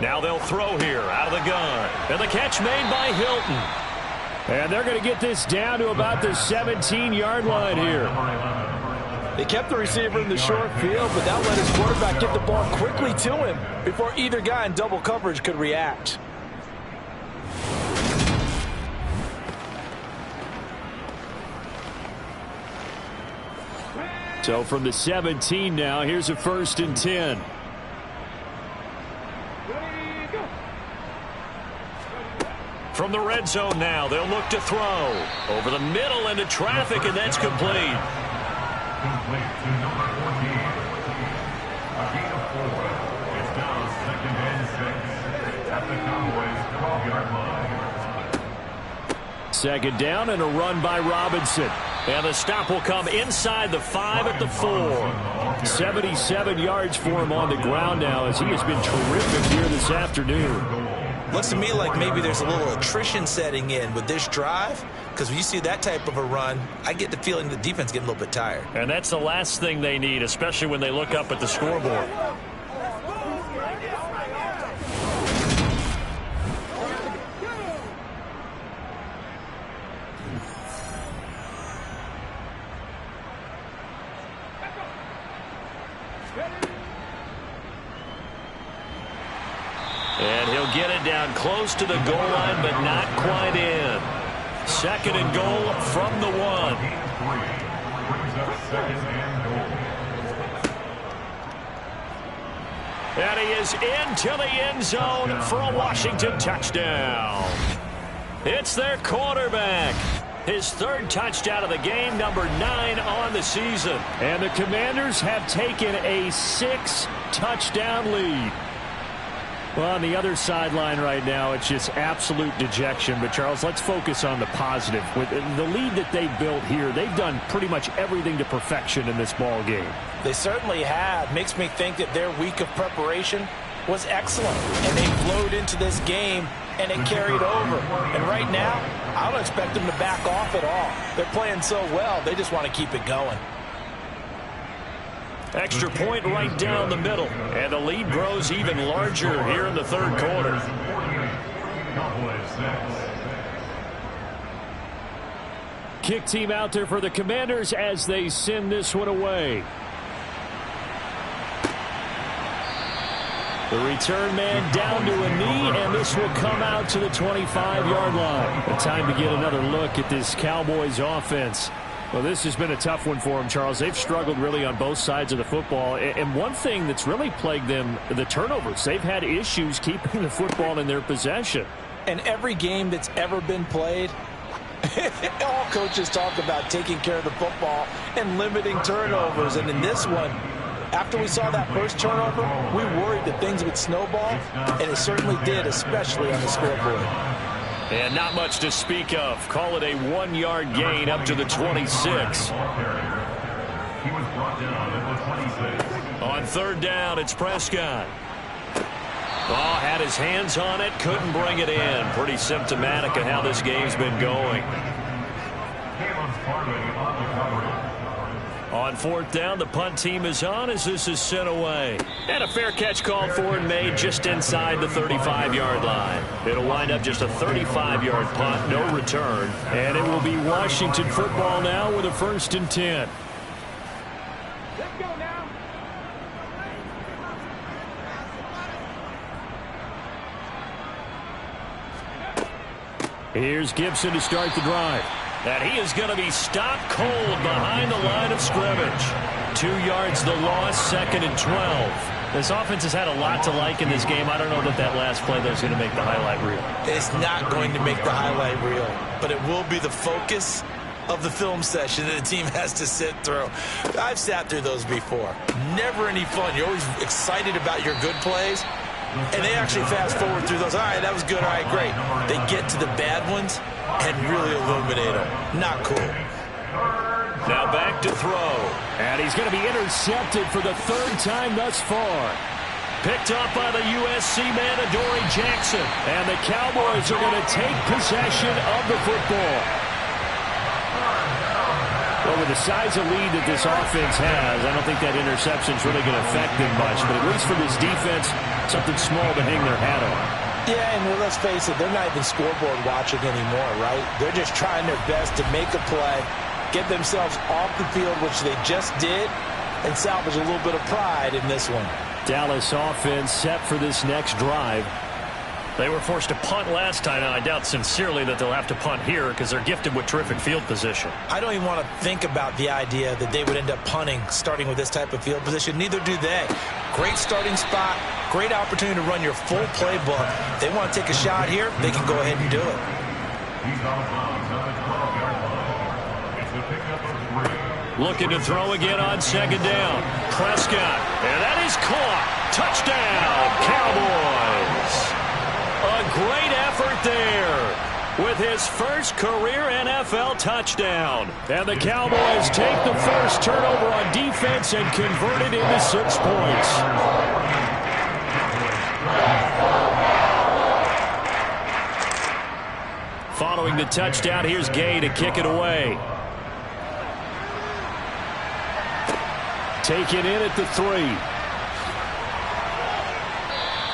Now they'll throw here out of the gun. And the catch made by Hilton. And they're going to get this down to about the 17-yard line here. They kept the receiver in the short field, but that let his quarterback get the ball quickly to him before either guy in double coverage could react. So from the 17 now, here's a 1st and 10. From the red zone now, they'll look to throw. Over the middle into traffic, and that's complete. Complete to number 14. A gain of 4. It's now 2nd and 6 at the Cowboys' 12-yard line. 2nd down and a run by Robinson. And the stop will come inside the 5 at the 4. 77 yards for him on the ground now as he has been terrific here this afternoon. Looks to me like maybe there's a little attrition setting in with this drive, because when you see that type of a run, I get the feeling the defense getting a little bit tired. And that's the last thing they need, especially when they look up at the scoreboard. And he'll get it down close to the goal line, but not quite in. 2nd and goal from the 1. And he is into the end zone for a Washington touchdown. It's their quarterback. His 3rd touchdown of the game, number 9 on the season. And the Commanders have taken a 6-touchdown lead. Well, on the other sideline right now, it's just absolute dejection. But, Charles, let's focus on the positive. With the lead that they've built here, they've done pretty much everything to perfection in this ball game. They certainly have. Makes me think that their week of preparation was excellent, and they flowed into this game, and it carried over. And right now, I don't expect them to back off at all. They're playing so well, they just want to keep it going. Extra point right down the middle, and the lead grows even larger here in the third quarter. Kick team out there for the Commanders as they send this one away. The return man down to a knee, and this will come out to the 25-yard line. A time to get another look at this Cowboys offense. Well, this has been a tough one for them, Charles. They've struggled really on both sides of the football. And one thing that's really plagued them, the turnovers. They've had issues keeping the football in their possession. And every game that's ever been played, all coaches talk about taking care of the football and limiting turnovers. And in this one, after we saw that first turnover, we worried that things would snowball, and it certainly did, especially on the scoreboard. And not much to speak of. Call it a 1-yard gain up to the 26. On third down, it's Prescott. Oh, had his hands on it, couldn't bring it in. Pretty symptomatic of how this game's been going. On fourth down, the punt team is on as this is sent away. And a fair catch called for and made just inside the 35-yard line. It'll wind up just a 35-yard punt, no return. And it will be Washington football now with a 1st and 10. Let's go now. Here's Gibson to start the drive. And he is going to be stopped cold behind the line of scrimmage. 2 yards the loss, 2nd and 12. This offense has had a lot to like in this game. I don't know that that last play though is going to make the highlight reel. It's not going to make the highlight reel, but it will be the focus of the film session that the team has to sit through. I've sat through those before. Never any fun. You're always excited about your good plays, and they actually fast forward through those. All right, that was good. All right, great. They get to the bad ones and really illuminate them. Not cool. Now back to throw. And he's going to be intercepted for the 3rd time thus far. Picked up by the USC man, Adoree Jackson. And the Cowboys are going to take possession of the football. Well, with the size of lead that this offense has, I don't think that interception is really going to affect them much. But at least for this defense, something small to hang their hat on. Yeah, and let's face it, they're not even scoreboard watching anymore, right? They're just trying their best to make a play, get themselves off the field, which they just did, and salvage a little bit of pride in this one. Dallas offense set for this next drive. They were forced to punt last time, and I doubt sincerely that they'll have to punt here because they're gifted with terrific field position. I don't even want to think about the idea that they would end up punting starting with this type of field position. Neither do they. Great starting spot, great opportunity to run your full playbook. If they want to take a shot here, they can go ahead and do it. Looking to throw again on 2nd down. Prescott, and that is caught. Touchdown, Cowboys. A great effort there with his first career NFL touchdown. And the Cowboys take the first turnover on defense and convert it into 6 points. Following the touchdown, here's Gay to kick it away. Taken in at the 3.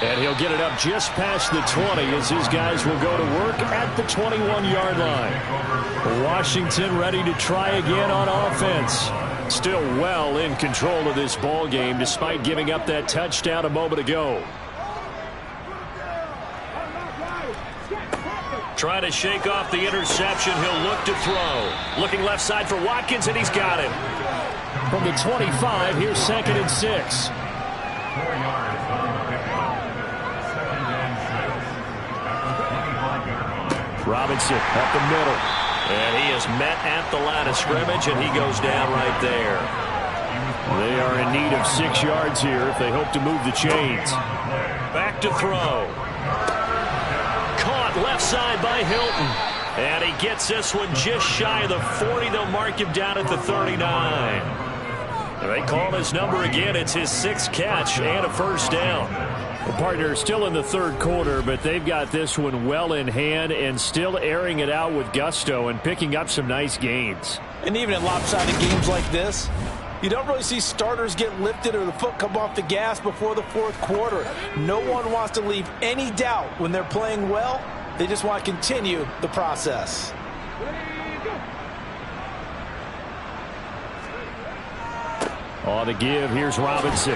And he'll get it up just past the 20 as his guys will go to work at the 21-yard line. Washington ready to try again on offense. Still well in control of this ball game despite giving up that touchdown a moment ago. Trying to shake off the interception. He'll look to throw. Looking left side for Watkins, and he's got it. From the 25, here's 2nd and 6. 4 yards on the pickup. 2nd and 6. Robinson up the middle. And he is met at the line of scrimmage, and he goes down right there. They are in need of 6 yards here if they hope to move the chains. Back to throw. Caught left side by Hilton. And he gets this one just shy of the 40. They'll mark him down at the 39. They call his number again. It's his 6th catch and a 1st down. Well, partner, still in the third quarter, but they've got this one well in hand and still airing it out with gusto and picking up some nice gains. And even in lopsided games like this, you don't really see starters get lifted or the foot come off the gas before the fourth quarter. No one wants to leave any doubt when they're playing well. They just want to continue the process. On the give, here's Robinson.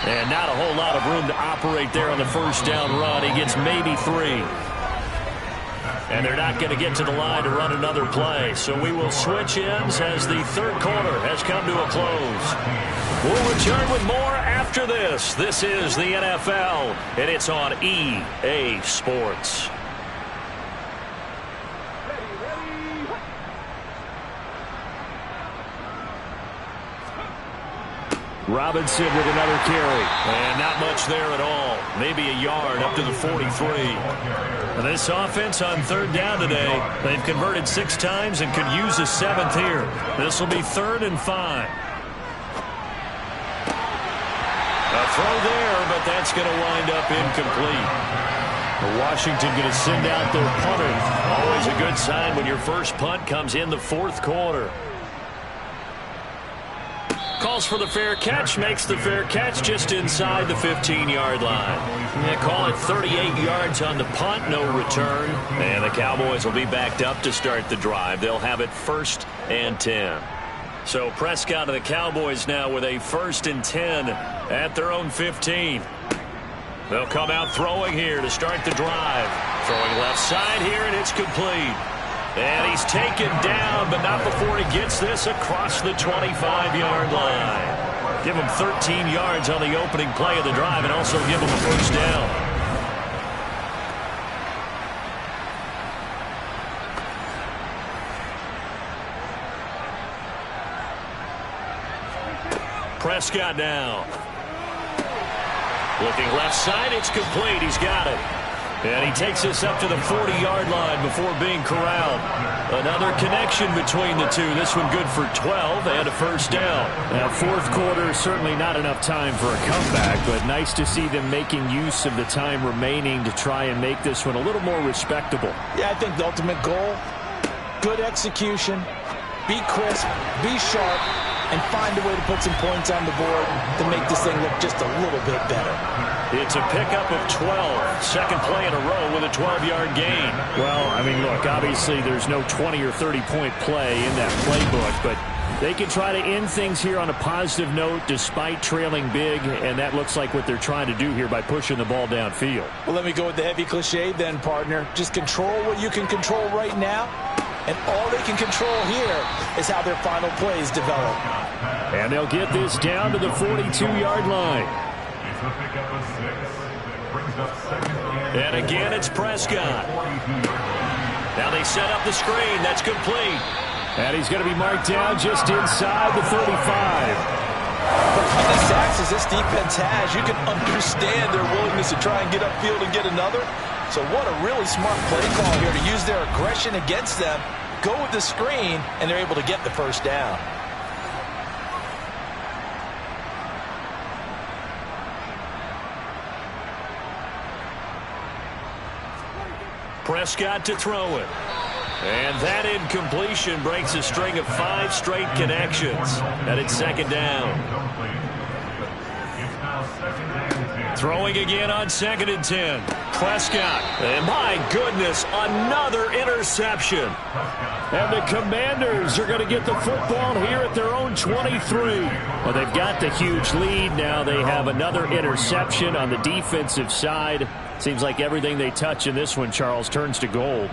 And not a whole lot of room to operate there on the first down run. He gets maybe 3. And they're not going to get to the line to run another play. So we will switch ends as the third quarter has come to a close. We'll return with more after this. This is the NFL, and it's on EA Sports. Robinson with another carry. And not much there at all. Maybe a yard up to the 43. And this offense on third down today, they've converted 6 times and could use a 7th here. This will be 3rd and 5. A throw there, but that's going to wind up incomplete. Washington going to send out their punter. Always a good sign when your first punt comes in the fourth quarter. Calls for the fair catch, makes the fair catch just inside the 15-yard line. They call it 38 yards on the punt, no return. And the Cowboys will be backed up to start the drive. They'll have it 1st and 10. So Prescott and the Cowboys now with a 1st and 10 at their own 15. They'll come out throwing here to start the drive. Throwing left side here, and it's complete. And he's taken down, but not before he gets this across the 25-yard line. Give him 13 yards on the opening play of the drive and also give him a first down. Prescott now. Looking left side, it's complete. He's got it. And he takes this up to the 40-yard line before being corralled. Another connection between the two. This one good for 12 and a first down. Now, fourth quarter, certainly not enough time for a comeback, but nice to see them making use of the time remaining to try and make this one a little more respectable. Yeah, I think the ultimate goal, good execution, be crisp, be sharp, and find a way to put some points on the board to make this thing look just a little bit better. It's a pickup of 12. Second play in a row with a 12-yard gain. Well, I mean, look, obviously there's no 20 or 30-point play in that playbook, but they can try to end things here on a positive note despite trailing big, and that looks like what they're trying to do here by pushing the ball downfield. Well, let me go with the heavy cliche then, partner. Just control what you can control right now, and all they can control here is how their final plays develop. And they'll get this down to the 42-yard line. And again, it's Prescott. Now they set up the screen. That's complete. And he's going to be marked down just inside the 35. But how many sacks as this defense has, you can understand their willingness to try and get upfield and get another. So what a really smart play call here to use their aggression against them, go with the screen, and they're able to get the first down. Prescott to throw it. And that incompletion breaks a string of 5 straight connections. And it's second down. Throwing again on 2nd and 10. Prescott. And my goodness, another interception. And the Commanders are going to get the football here at their own 23. Well, they've got the huge lead. Now they have another interception on the defensive side. Seems like everything they touch in this one, Charles, turns to gold.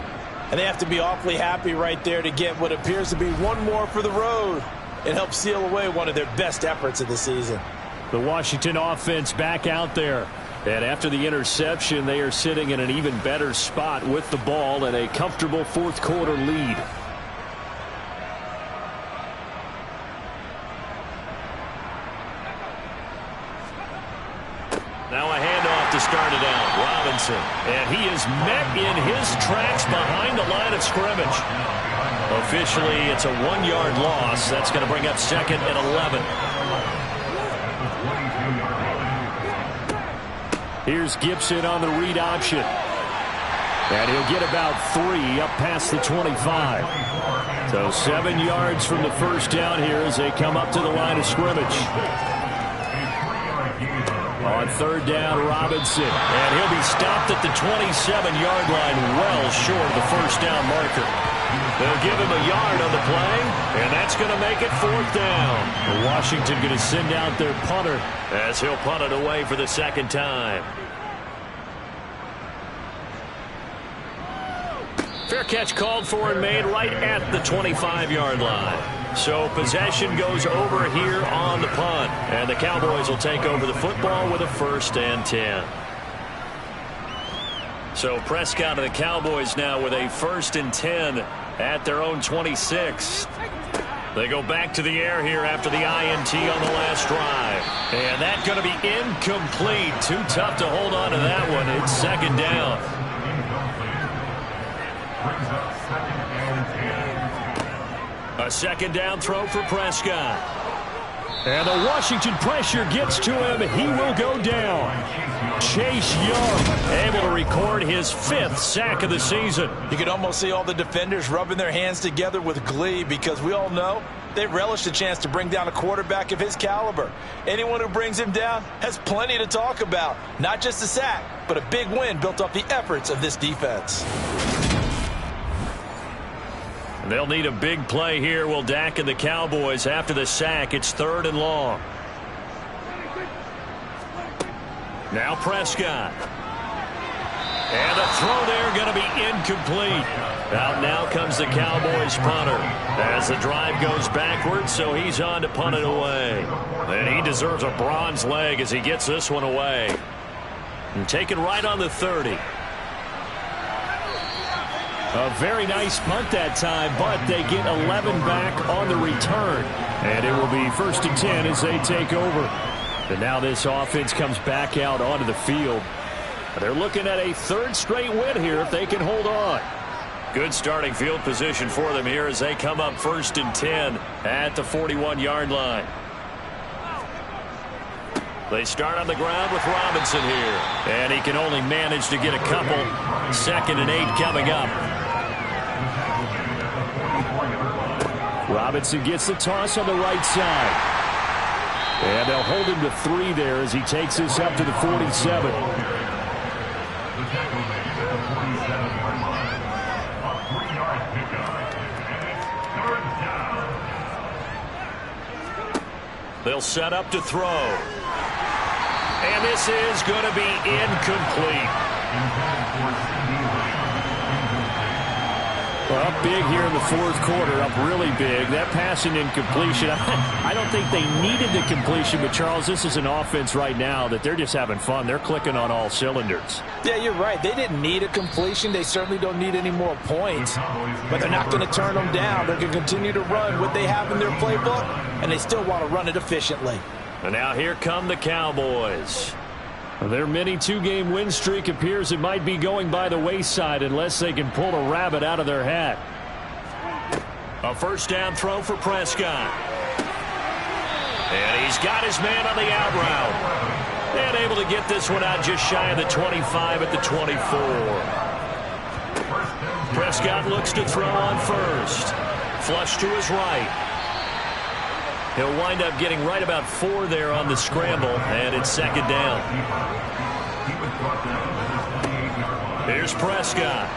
And they have to be awfully happy right there to get what appears to be one more for the road. It helps seal away one of their best efforts of the season. The Washington offense back out there. And after the interception, they are sitting in an even better spot with the ball and a comfortable fourth quarter lead. Now a handoff to start it out. Robinson. And he is met in his tracks behind the line of scrimmage. Officially, it's a 1-yard loss. That's going to bring up 2nd and 11. Here's Gibson on the read option. And he'll get about 3 up past the 25. So 7 yards from the first down here as they come up to the line of scrimmage. On third down, Robinson. And he'll be stopped at the 27-yard line, well short of the first down marker. They'll give him a yard on the play, and that's going to make it 4th down. Washington going to send out their punter as he'll punt it away for the second time. Fair catch called for and made right at the 25-yard line. So possession goes over here on the punt. And the Cowboys will take over the football with a 1st and 10. So Prescott and the Cowboys now with a 1st and 10 at their own 26. They go back to the air here after the INT on the last drive. And that's going to be incomplete. Too tough to hold on to that one. It's 2nd down. A 2nd down throw for Prescott. And the Washington pressure gets to him. He will go down. Chase Young able to record his 5th sack of the season. You can almost see all the defenders rubbing their hands together with glee because we all know they relish the chance to bring down a quarterback of his caliber. Anyone who brings him down has plenty to talk about. Not just a sack, but a big win built off the efforts of this defense. They'll need a big play here, will Dak and the Cowboys. After the sack, it's 3rd and long. Now Prescott. And the throw there going to be incomplete. Out now comes the Cowboys punter as the drive goes backwards, so he's on to punt it away. And he deserves a bronze leg as he gets this one away. And taken right on the 30. A very nice punt that time, but they get 11 back on the return. And it will be 1st and 10 as they take over. And now this offense comes back out onto the field. They're looking at a 3rd straight win here if they can hold on. Good starting field position for them here as they come up 1st and 10 at the 41-yard line. They start on the ground with Robinson here. And he can only manage to get a couple. 2nd and 8 coming up. Robinson gets the toss on the right side. And they'll hold him to 3 there as he takes this up to the 47. They'll set up to throw. And this is going to be incomplete. Well, up big here in the 4th quarter, up really big. That passing incompletion, I don't think they needed the completion, but Charles, this is an offense right now that they're just having fun. They're clicking on all cylinders. Yeah, you're right. They didn't need a completion. They certainly don't need any more points, but they're not going to turn them down. They're going to continue to run what they have in their playbook, and they still want to run it efficiently. And now here come the Cowboys. Their mini 2-game win streak appears it might be going by the wayside unless they can pull a rabbit out of their hat. A 1st down throw for Prescott. And he's got his man on the out route. And able to get this one out just shy of the 25 at the 24. Prescott looks to throw on 1st. Flush to his right. He'll wind up getting right about 4 there on the scramble, and it's 2nd down. Here's Prescott.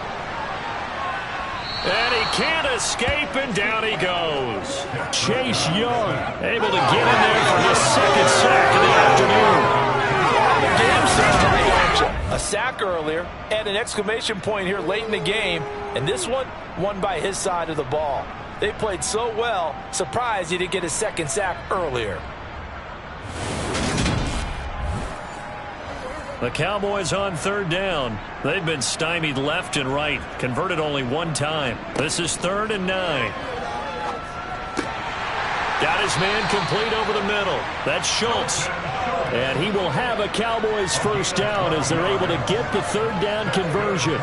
And he can't escape, and down he goes. Chase Young able to get in there for his 2nd sack of the afternoon. The game starts to reaction. A sack earlier and an exclamation point here late in the game, and this one won by his side of the ball. They played so well, surprised he didn't get his 2nd sack earlier. The Cowboys on 3rd down. They've been stymied left and right, converted only 1 time. This is 3rd and 9. Got his man complete over the middle. That's Schultz. And he will have a Cowboys 1st down as they're able to get the 3rd down conversion.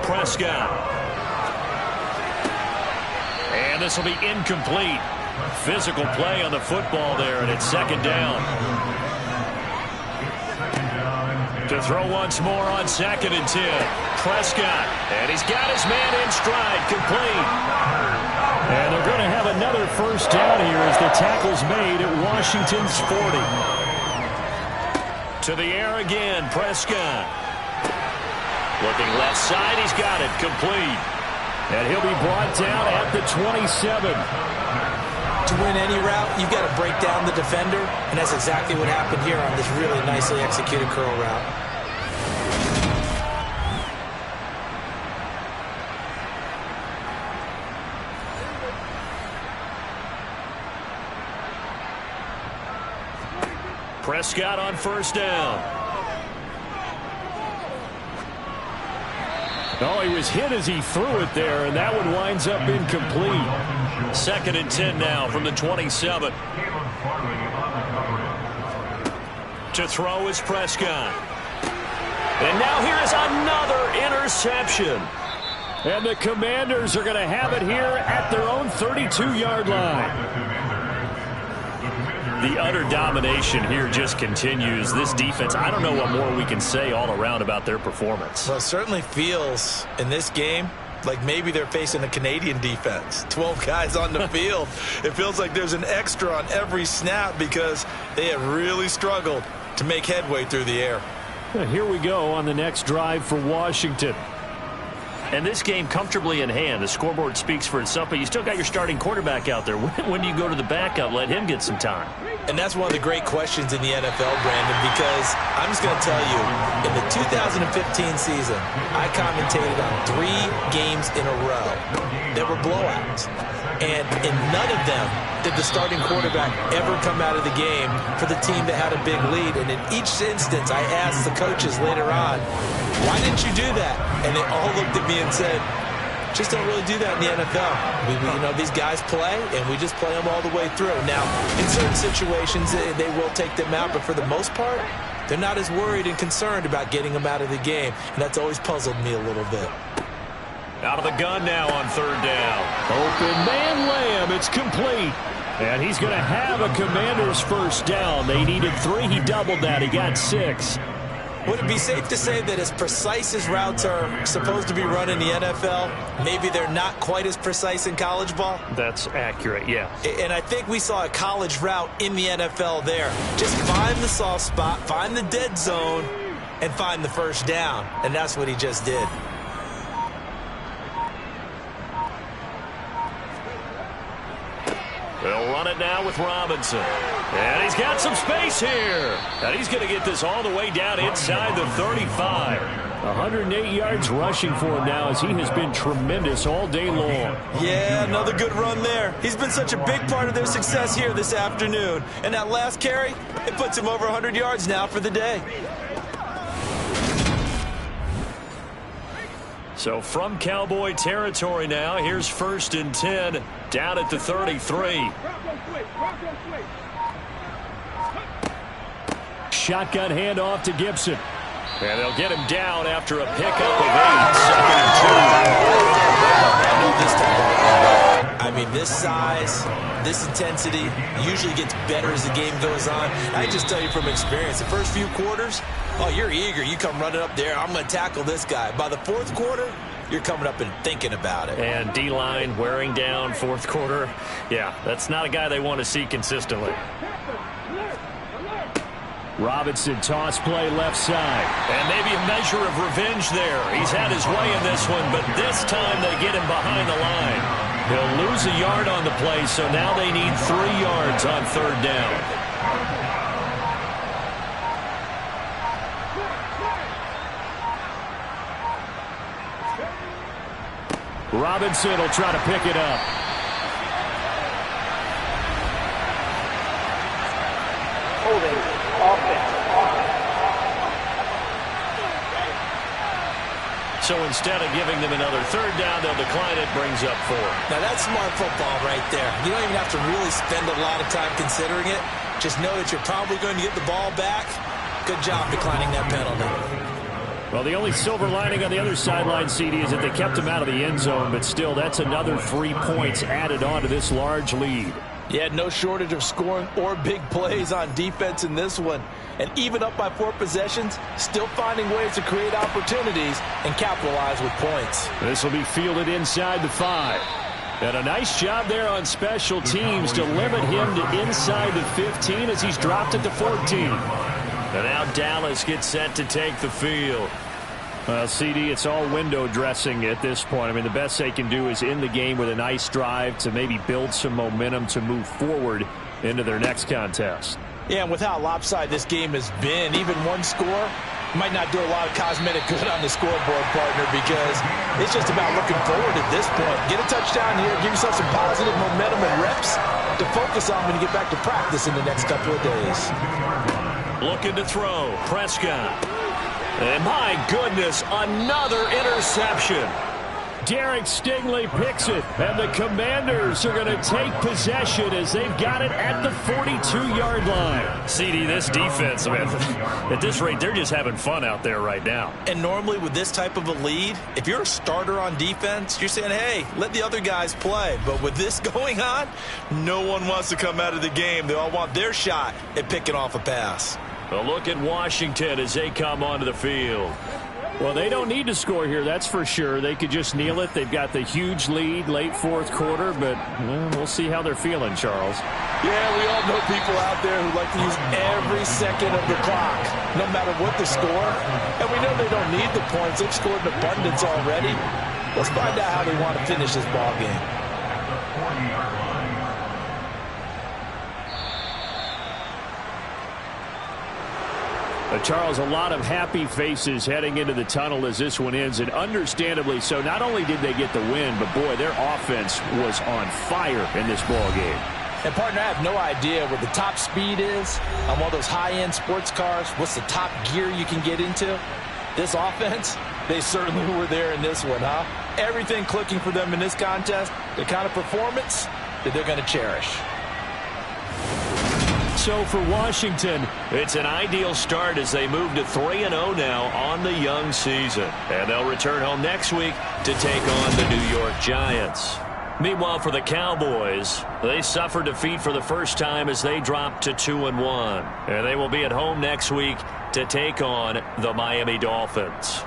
Prescott. And this will be incomplete. Physical play on the football there, and it's 2nd down. To throw once more on 2nd and 10. Prescott, and he's got his man in stride, complete. And they're going to have another first down here as the tackle's made at Washington's 40. To the air again, Prescott. Looking left side, he's got it, complete. And he'll be brought down at the 27. To win any route, you've got to break down the defender, and that's exactly what happened here on this really nicely executed curl route. Prescott on first down. Oh, he was hit as he threw it there, and that one winds up incomplete. 2nd and 10 now from the 27. To throw is Prescott. And now here is another interception. And the Commanders are going to have it here at their own 32-yard line. The utter domination here just continues. This defense, I don't know what more we can say all around about their performance. Well, it certainly feels in this game like maybe they're facing a Canadian defense. 12 guys on the field. It feels like there's an extra on every snap because they have really struggled to make headway through the air. Here we go on the next drive for Washington. And this game comfortably in hand. The scoreboard speaks for itself, but you still got your starting quarterback out there. When do you go to the backup? Let him get some time. And that's one of the great questions in the NFL, Brandon, because I'm just going to tell you, in the 2015 season, I commentated on 3 games in a row that were blowouts. And in none of them did the starting quarterback ever come out of the game for the team that had a big lead. And in each instance, I asked the coaches later on, why didn't you do that? And they all looked at me and said, just don't really do that in the NFL. You know, these guys play, and we just play them all the way through. Now, in certain situations, they will take them out, but for the most part, they're not as worried and concerned about getting them out of the game, and that's always puzzled me a little bit. Out of the gun now on 3rd down. Open man Lamb, it's complete. And he's going to have a Commander's first down. They needed 3, he doubled that, he got 6. Would it be safe to say that as precise as routes are supposed to be run in the NFL, maybe they're not quite as precise in college ball? That's accurate, yeah. And I think we saw a college route in the NFL there. Just find the soft spot, find the dead zone, and find the first down. And that's what he just did. They'll run it now with Robinson. And he's got some space here. And he's going to get this all the way down inside the 35. 108 yards rushing for him now as he has been tremendous all day long. Yeah, another good run there. He's been such a big part of their success here this afternoon. And that last carry, it puts him over 100 yards now for the day. So from Cowboy territory now, here's 1st and 10 down at the 33. Shotgun handoff to Gibson. And they'll get him down after a pickup of 8. 2nd and 2. I mean, this size, this intensity usually gets better as the game goes on. I just tell you from experience, the first few quarters, oh, you're eager. You come running up there. I'm going to tackle this guy. By the 4th quarter, you're coming up and thinking about it. And D-line wearing down 4th quarter. Yeah, that's not a guy they want to see consistently. Robinson toss play left side. And maybe a measure of revenge there. He's had his way in this one, but this time they get him behind the line. He'll lose a yard on the play, so now they need 3 yards on 3rd down. Robinson will try to pick it up. Holding offense. So instead of giving them another 3rd down, they'll decline it, brings up 4. Now, that's smart football right there. You don't even have to really spend a lot of time considering it. Just know that you're probably going to get the ball back. Good job declining that penalty. Well, the only silver lining on the other sideline, CD, is that they kept him out of the end zone, but still, that's another 3 points added on to this large lead. Yeah, no shortage of scoring or big plays on defense in this one. And even up by 4 possessions, still finding ways to create opportunities and capitalize with points. This will be fielded inside the 5. And a nice job there on special teams to limit him to inside the 15 as he's dropped it to 14. And now Dallas gets set to take the field. Well, CD, it's all window dressing at this point. I mean, the best they can do is end the game with a nice drive to maybe build some momentum to move forward into their next contest. Yeah, and with how lopsided this game has been, even one score might not do a lot of cosmetic good on the scoreboard, partner, because it's just about looking forward at this point. Get a touchdown here, give yourself some positive momentum and reps to focus on when you get back to practice in the next couple of days. Looking to throw. Prescott. And my goodness, another interception. Derek Stingley picks it, and the Commanders are going to take possession as they've got it at the 42-yard line. CD, this defense, man, at this rate, they're just having fun out there right now. And normally with this type of a lead, if you're a starter on defense, you're saying, hey, let the other guys play. But with this going on, no one wants to come out of the game. They all want their shot at picking off a pass. A look at Washington as they come onto the field. Well, they don't need to score here, that's for sure. They could just kneel it. They've got the huge lead late fourth quarter, but we'll see how they're feeling, Charles. Yeah, we all know people out there who like to use every second of the clock, no matter what the score. And we know they don't need the points. They've scored in abundance already. Let's find out how they want to finish this ball game. Charles, a lot of happy faces heading into the tunnel as this one ends, and understandably so. Not only did they get the win, but boy, their offense was on fire in this ball game. And partner, I have no idea what the top speed is on one of those high-end sports cars. What's the top gear you can get into? This offense, they certainly were there in this one, huh? Everything clicking for them in this contest, the kind of performance that they're going to cherish. So for Washington, it's an ideal start as they move to 3-0 now on the young season. And they'll return home next week to take on the New York Giants. Meanwhile, for the Cowboys, they suffered defeat for the first time as they dropped to 2-1. And they will be at home next week to take on the Miami Dolphins.